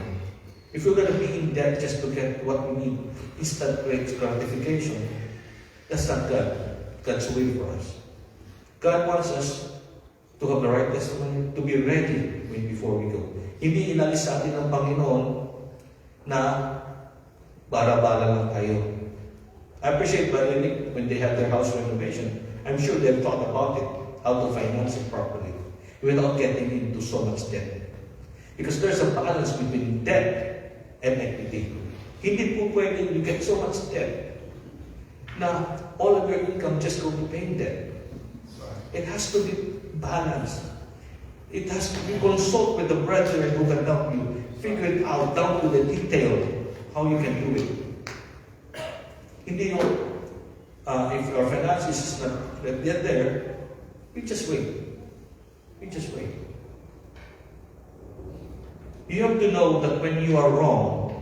If we're going to be in debt just to get what we need, instant gratification, that's not God. God's will for us. God wants us to have the right testimony, to be ready before we go. Hindi inalis sa atin ng Panginoon na bara-bara lang tayo. I appreciate Balinik when they have their house renovation. I'm sure they've thought about it, how to finance it properly, without getting into so much debt. Because there's a balance between debt and equity. Hindi po pwedeng you get so much debt na all of your income just go to paying debt. It has to be balanced. It has to be consult with the brethren who can help you figure it out down to the detail how you can do it. Hindi yung if our finances is not yet there, we just wait. We just wait. You have to know that when you are wrong,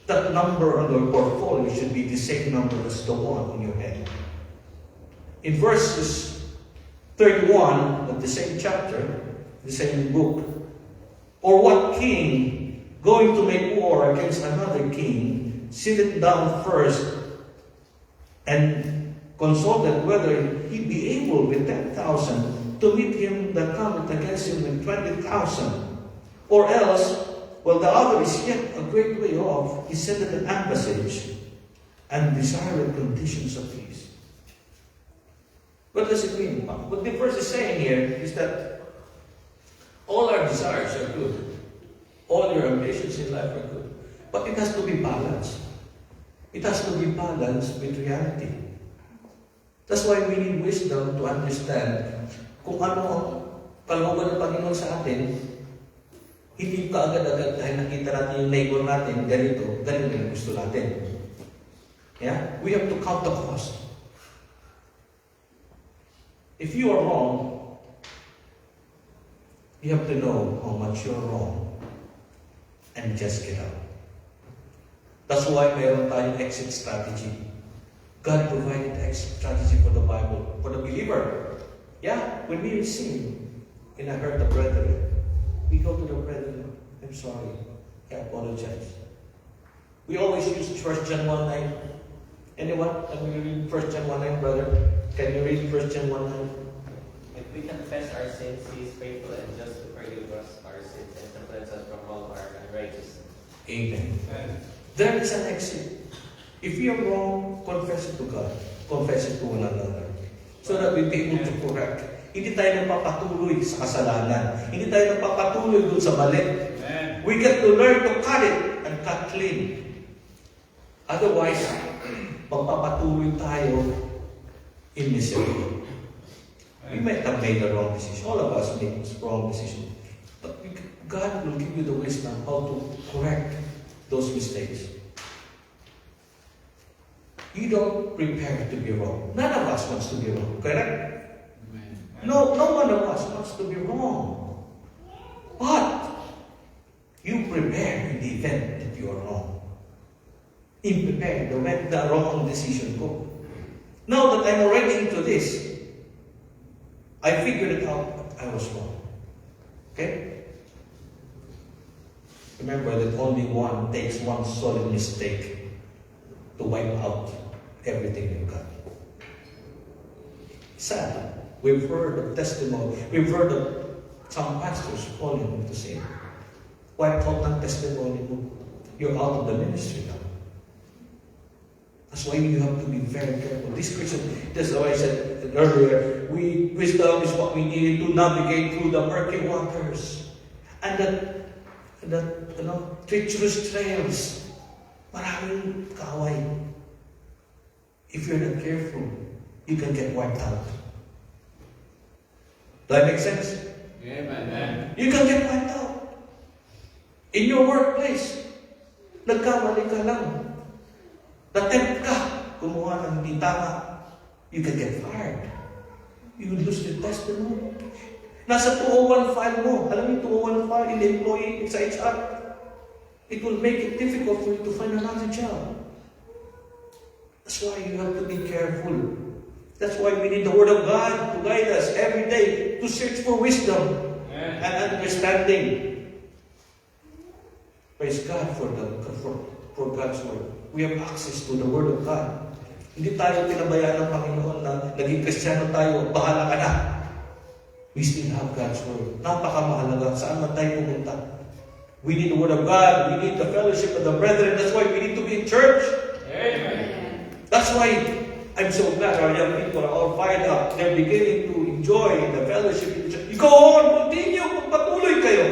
that number on your portfolio should be the same number as the one in your head. In verses 31 of the same chapter, the same book, or what king going to make war against another king sitteth down first and consulted whether he be able with 10,000 to meet him that cometh against him with 20,000. Or else, while the other is yet a great way off, he sendeth an ambassage and desired conditions of peace. What does it mean? What the verse is saying here is that all our desires are good. All your ambitions in life are good. But it has to be balanced. It has to be balanced with reality. That's why we need wisdom to understand kung ano ang kalooban ng Panginoon sa atin. Hindi ka agad-agad dahil nakita natin yung neighbor natin, ganito yung gusto natin. Yeah? We have to count the cost. If you are wrong, you have to know how much you're wrong and just get out. That's why mayroon tayong exit strategy. God provided exit strategy for the Bible, for the believer. Yeah, when we sin and I hurt the brethren, we go to the brethren. I'm sorry. I apologize. We always use 1 John 1:9. Anyone? Can we read 1 John 1:9, brother? Can you read 1 John 1:9? If we confess our sins, He is faithful and just to forgive us our sins and to cleanse us from all our unrighteousness. Amen. There is an exit. If you are wrong, confess it to God. Confess it to one another. So that we be able to correct. Hindi tayo nagpapatuloy sa kasalanan. Hindi tayo nagpapatuloy dun sa mali. Amen. We get to learn to cut it and cut clean. Otherwise, magpapatuloy tayo in misery. We might have made the wrong decision. All of us make wrong decisions. But God will give you the wisdom how to correct those mistakes. You don't prepare to be wrong. None of us wants to be wrong. Correct? No one of us wants to be wrong. But you prepare in the event that you are wrong. You prepare when the wrong decision go. Now that I'm already into this, I figured it out that I was wrong. Okay? Remember that only one takes one solid mistake to wipe out everything you've got. Sad. We've heard of testimony. We've heard of some pastors falling into sin. Wipe out ng testimony mo. You're out of the ministry now. That's why you have to be very careful. This Christian, that's why I said earlier, wisdom is what we need to navigate through the murky waters. And that treacherous trails. Maraming kaaway. If you're not careful, you can get wiped out. Does that make sense? Amen. You can get wiped out. In your workplace, nagkamali ka lang. Na-tempt ka, gumawa ng hindi tama. You can get fired. You will lose your testimony. Nasa 201 file mo. Alam mo, 201 file in the employee, sa HR. It will make it difficult for you to find another job. That's why you have to be careful. That's why we need the Word of God to guide us every day to search for wisdom and understanding. Praise God for God's Word. We have access to the Word of God. Hindi tayo pinabayaan ng Panginoon na naging Kristiyano tayo, bahala ka na. We still have God's Word. Napakamahalaga. Saan man tayo pumunta? We need the Word of God. We need the fellowship of the brethren. That's why we need to be in church. Amen. That's why I'm so glad our young people are all fired up. They're beginning to enjoy the fellowship in church. You go on, continue, patuloy kayo.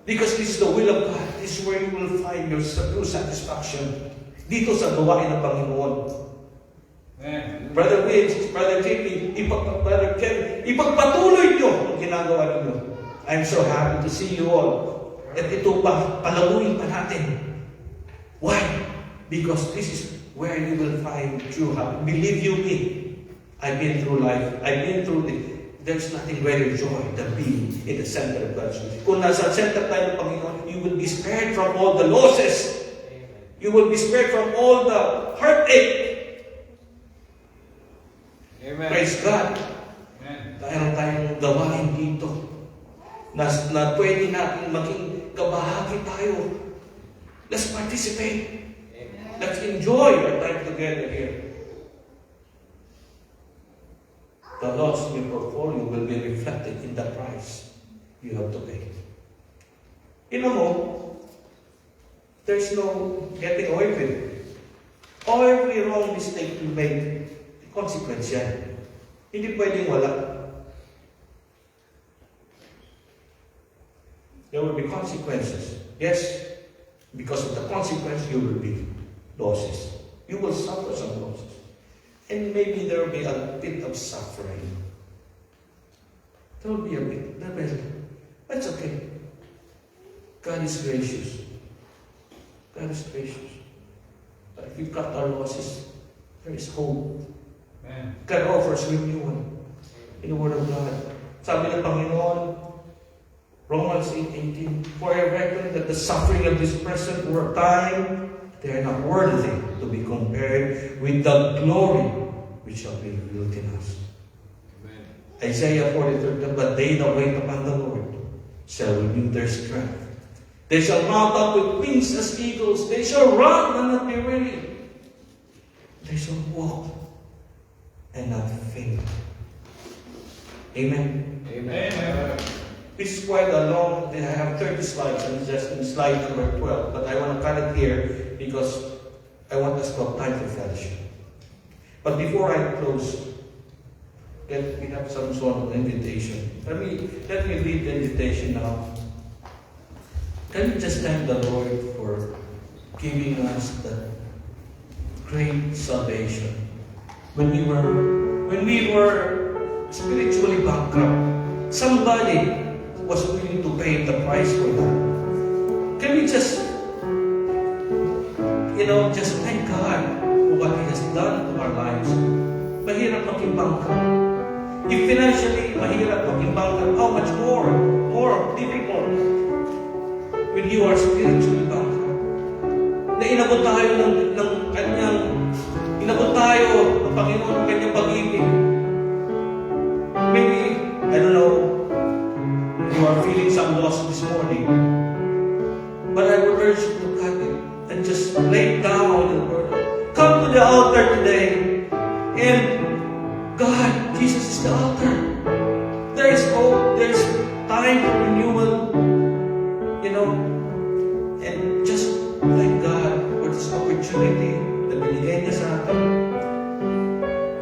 Because this is the will of God. This is where you will find your true satisfaction. Dito sa gawain ng Panginoon. Amen. Brother Vince, Brother JP, Brother Kevin, ipagpatuloy nyo ang ginagawa ninyo. I'm so happy to see you all. At ito pa, palaguin pa natin. Why? Because this is where you will find true happiness. Believe you me, I've been through life. I've been through there's nothing greater joy than being in the center of God's will. Kung nasa center tayo ng Panginoon, you will be spared from all the losses. You will be spared from all the heartache. Amen. Praise God. Amen. Dahil tayong gawain dito na pwede natin maging kabahagi tayo. Let's participate. Let's enjoy our time together here. The loss in your portfolio will be reflected in the price you have to pay. You know, there's no getting away with it. Every wrong mistake you make, the consequence yan. Hindi pwedeng wala. There will be consequences. Yes, because of the consequence, you will be losses. You will suffer some losses. And maybe there will be a bit of suffering. There will be a bit. That's okay. God is gracious. God is gracious. But if you've got our losses, there is hope. Amen. God offers renewal in the Word of God. Sabi ng Panginoon, Romans 8:18, for I reckon that the suffering of this present time, they are not worthy to be compared with the glory which shall be revealed in us. Amen. Isaiah 43, but they that wait upon the Lord shall renew their strength. They shall mount up with wings as eagles. They shall run and not be weary. They shall walk and not faint. Amen. Amen. This is quite a long, I have 30 slides and it's just in slide number 12, but I want to cut it here because I want us to have time for fellowship. But before I close, we have some sort of invitation. Let me read the invitation now. Can we just thank the Lord for giving us the great salvation? When we were spiritually bankrupt, somebody was willing to pay the price for that. Can we just thank God for what He has done to our lives? Mahirap maging bankrupt. If financially mahirap maging bankrupt, how much more difficult when you are spiritually bankrupt? Na inabot tayo ng Panginoon ng kanyang pag-ibig. Maybe, I don't know, you are feeling some loss this morning. But I would urge you to cut it and just lay down your burden. Come to the altar today. And God, Jesus is the altar. There is hope. There is time for renewal. And just thank God for this opportunity na binigay niya sa atin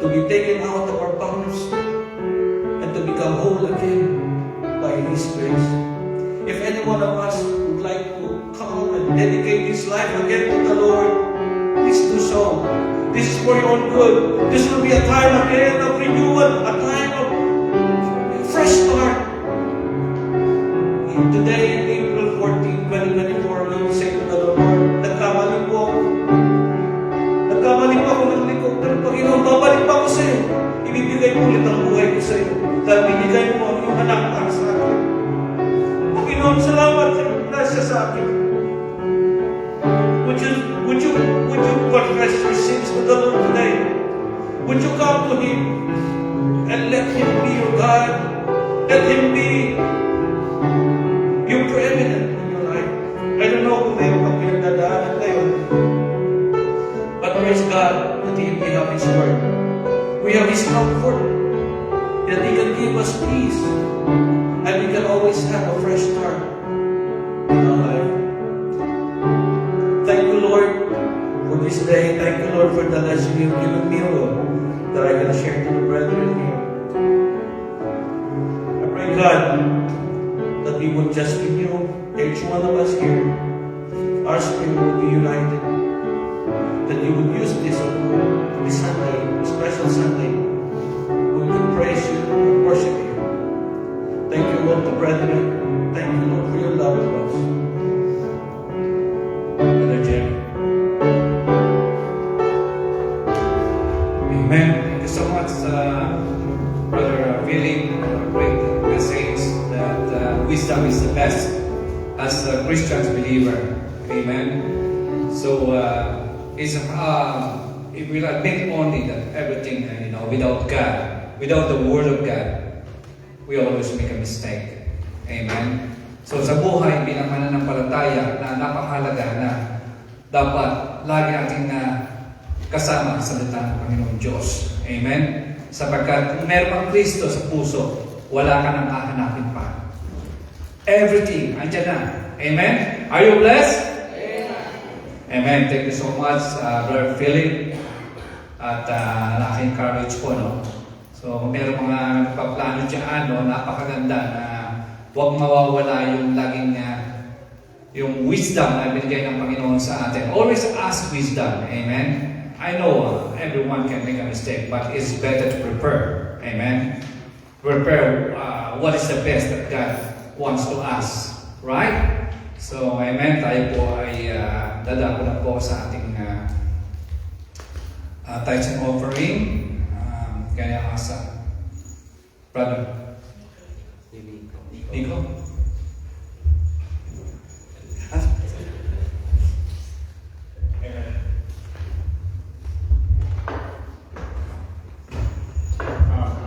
to be taken out of our bonds and to become whole again by His grace. If any one of us would like to come and dedicate his life again to the Lord, please do so. This is for your own good. This will be a time again of renewal, a time of fresh start. Today, April 14, 2024, we will say to the Lord, nagkamali po ako ng likod. Pero Panginoon, babalik pa ako sa iyo. Ibibigay ko ulit ang buhay ko sa iyo. Dahil binigay mo ang iyong anak para sa akin. Panginoon, salamat sa iyong grasya sa akin. Would you confess your sins to the Lord today? Would you come to Him and let Him be your God? Let Him be your preeminent in your life. I don't know kung meron kang pinagdadaanan ngayon. But praise God that we have His Word. We have His comfort. That He can give us peace. And we can always have a fresh start in our life. Thank you, Lord, for this day. Thank you, Lord, for the lesson you've given me, Lord, that I can share to the brethren here. I pray, God, that we would just renew each one of us here. Our spirit will be united. That you would use this Sunday, a special Sunday. We could praise you and worship you. Thank you, Lord, the brethren. Thank you, Lord, for your love to us. Brother Jerry. Amen. Thank you so much, Brother Billy, for a great message that wisdom is the best as a Christian believer. Amen. So, if we admit only that everything, without God, without the Word of God, we always make a mistake. Amen. So sa buhay bilang mananampalataya na napakahalaga na dapat lagi ating kasama sa salita ng Panginoon Diyos. Amen. Sapagkat kung meron kang Kristo sa puso, wala ka nang hahanapin pa. Everything, andyan na. Amen. Are you blessed? Amen. Thank you so much, Brother Philip. At naka-encourage po, no? So, kung meron mga nagpaplano dyan, no, napakaganda na huwag mawawala yung laging yung wisdom na binigay ng Panginoon sa atin. Always ask wisdom. Amen. I know everyone can make a mistake, but it's better to prepare. Amen. Prepare what is the best that God wants to us. Right? So, amen. Tayo po ay dadako na po sa ating tithes and offering. Kaya asa. Brother. Nico?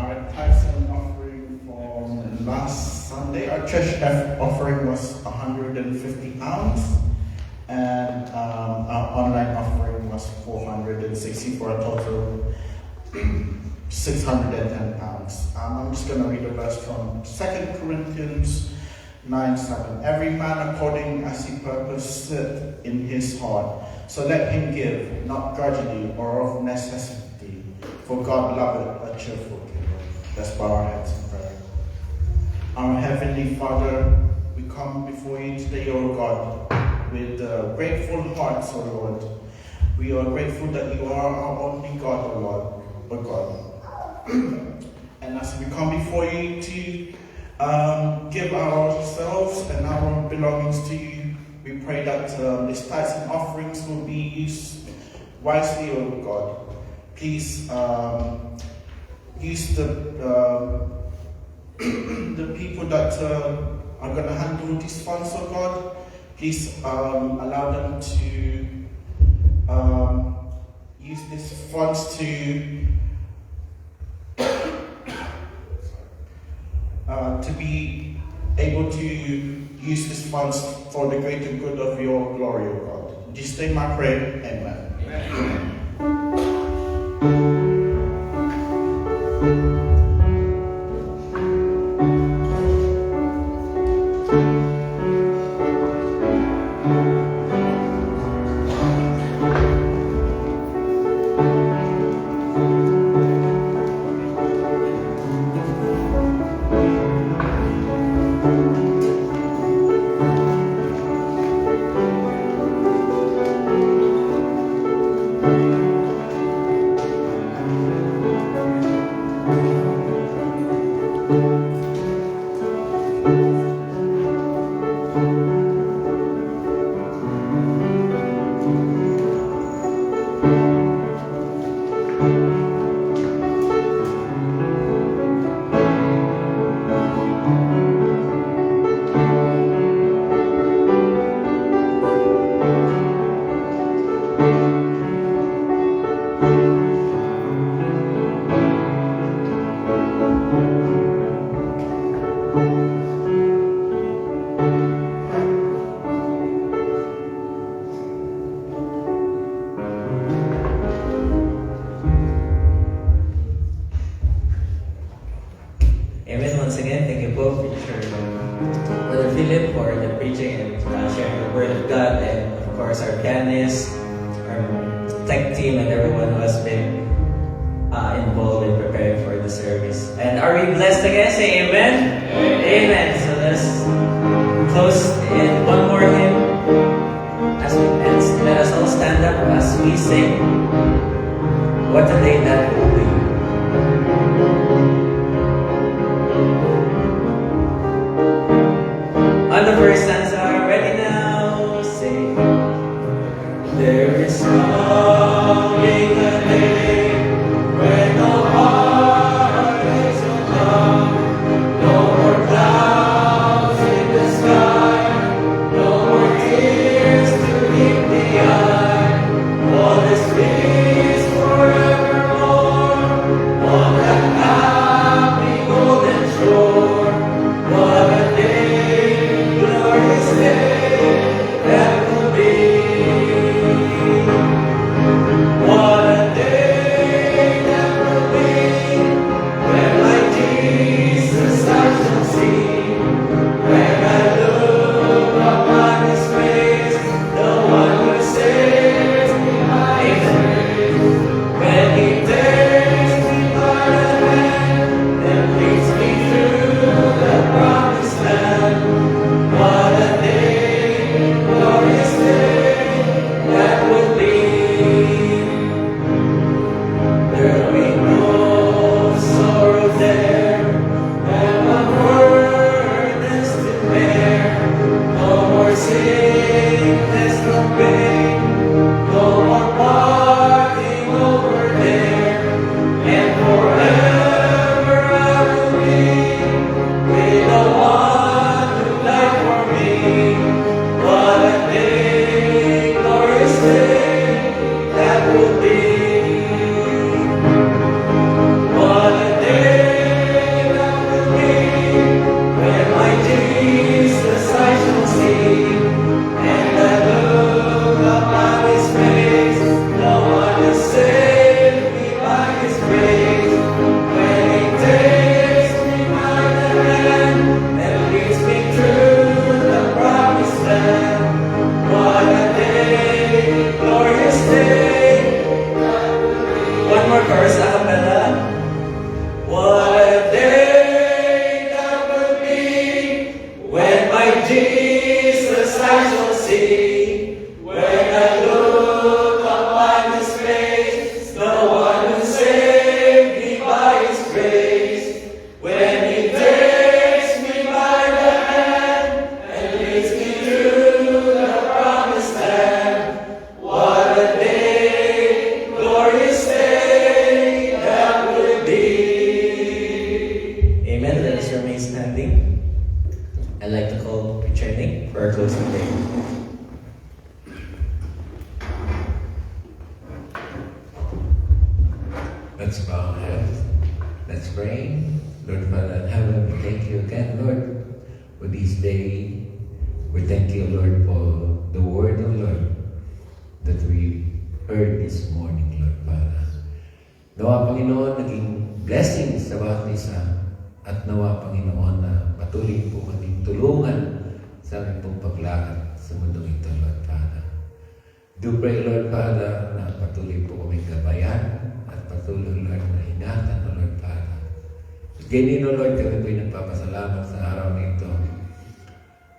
Our tithes and offering from last Sunday, our church offering was 150 pounds, and our online offering was 460 for a total 610 pounds. I'm just going to read a verse from 2 Corinthians 9:7. Every man according as he purposed in his heart, so let him give, not grudgingly or of necessity, for God loveth a cheerful giver. Let's bow our heads in prayer. Our Heavenly Father, we come before you today, O God, with grateful hearts, O Lord. We are grateful that you are our only God, O Lord, O God. And as we come before you to give ourselves and our belongings to you, we pray that these tithes and offerings will be used wisely, O God. Please use the people that are going to handle these funds, O God. Please allow them to use these funds to be able to use these funds for the greater good of your glory, O God. In this name I pray, amen. Amen. course, our pianist, our tech team, and everyone who has been involved in preparing for the service. And are we blessed again? Say amen. Amen. So let's close in one more hymn. As we end, let us all stand up as we sing What a Day That Will Be. On the first stanza, ready now, sing. There is coming a day when no heartaches will come, no more clouds in the sky, no more tears to meet the eye. All is peace forevermore on that happy golden shore. What a day, glorious day that will be. What a day that will be, when my Jesus I shall see. When I look upon His face, the one who saves me by His grace. When He takes me by the hand and leads me through the promised land. What a day, glorious day that will be. There'll be no sorrow there, and no burdens to bear. No more sickness, no pain, no more parting over there. And forever I will be with the one who died for me. What a day, glorious day that will be. What a day that will be, when my Jesus I shall see. And I look upon His face, the one who saved me by His grace. When He takes me by the hand and leads me through the promised land. What a day, glorious day. One more chorus, a cappella. What a day that will be, when my Jesus I shall see. When I look upon His face, the one who saved me by His grace. When He takes me by the hand and leads me through the promised land. What a day, glorious day that will be. Amen. Let us remain standing. I'd like to call Preacher Nick for our closing prayer. Let's bow our heads. Let's pray. Lord Father in heaven, we thank you again, Lord, for this day. We thank you, Lord, for the word of Lord that we heard this morning, Lord Father. Nawa, Panginoon, naging blessing sa bawat isa. At nawa, Panginoon, na patuloy po kaming tulungan sa aming pong paglakad sa mundong ito, Lord Father. Do pray, Lord Father, na patuloy po kaming gabayan at patuloy, Lord, na ingatan, O Lord Father. Ganyan, O Lord, kami po'y nagpapasalamat sa araw na ito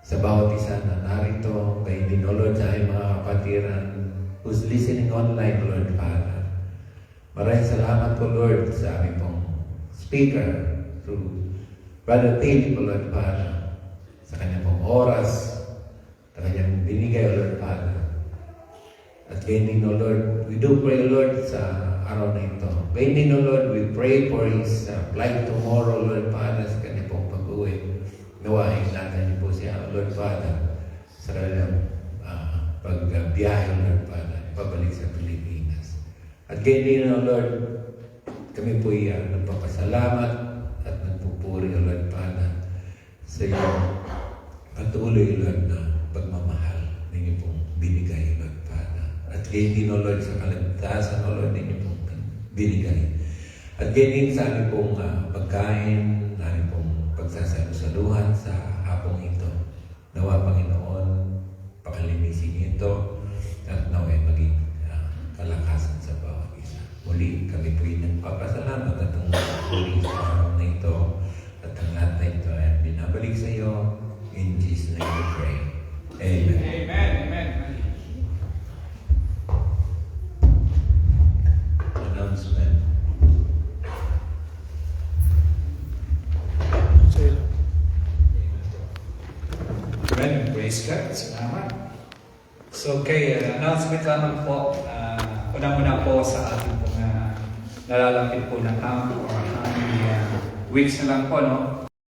sa bawat isa na narito, kay din, O Lord, sa aming mga kapatiran who's listening online, O Lord Father. Maraming salamat po, Lord, sa aming pong speaker through Brother Tate, O Lord Father, sa kanyang pong oras, sa kanyang binigay, O Lord Father. At ganyan, O Lord, we do pray, O Lord, sa araw na ito. Ganyan, O Lord, we pray for his flight tomorrow, Lord Father, sa kanyang pong pag-uwi. Nawain natin niyo po siya, O Lord Father, sa kanyang pagbiyahe, O Lord Father, pabalik sa Pilipinas. At ganyan, O Lord, kami po nagpapasalamat at nagpupuri, O Lord Father, sa iyong patuloy, Lord, na pagmamahal ninyo pong binigay, Lord Father. At ganyan, O Lord, sa kaligtasan, O Lord, ninyo pong binigay. At ganyan sa aming pong pagkain, aming pong pagsasalusaluhan sa hapong ito. Nawa, Panginoon, pakalinisin niyo ito muli, kami po yung nagpapasalamat at ang muli sa araw na ito at ang lahat na ito ay binabalik sa iyo. In Jesus' name we pray. Amen. Amen. Amen. Announcement. Amen. Praise God. Salamat. So, announcement lamang po. Unang-una po sa ating pong nalalapit po ng weeks na lang po, no?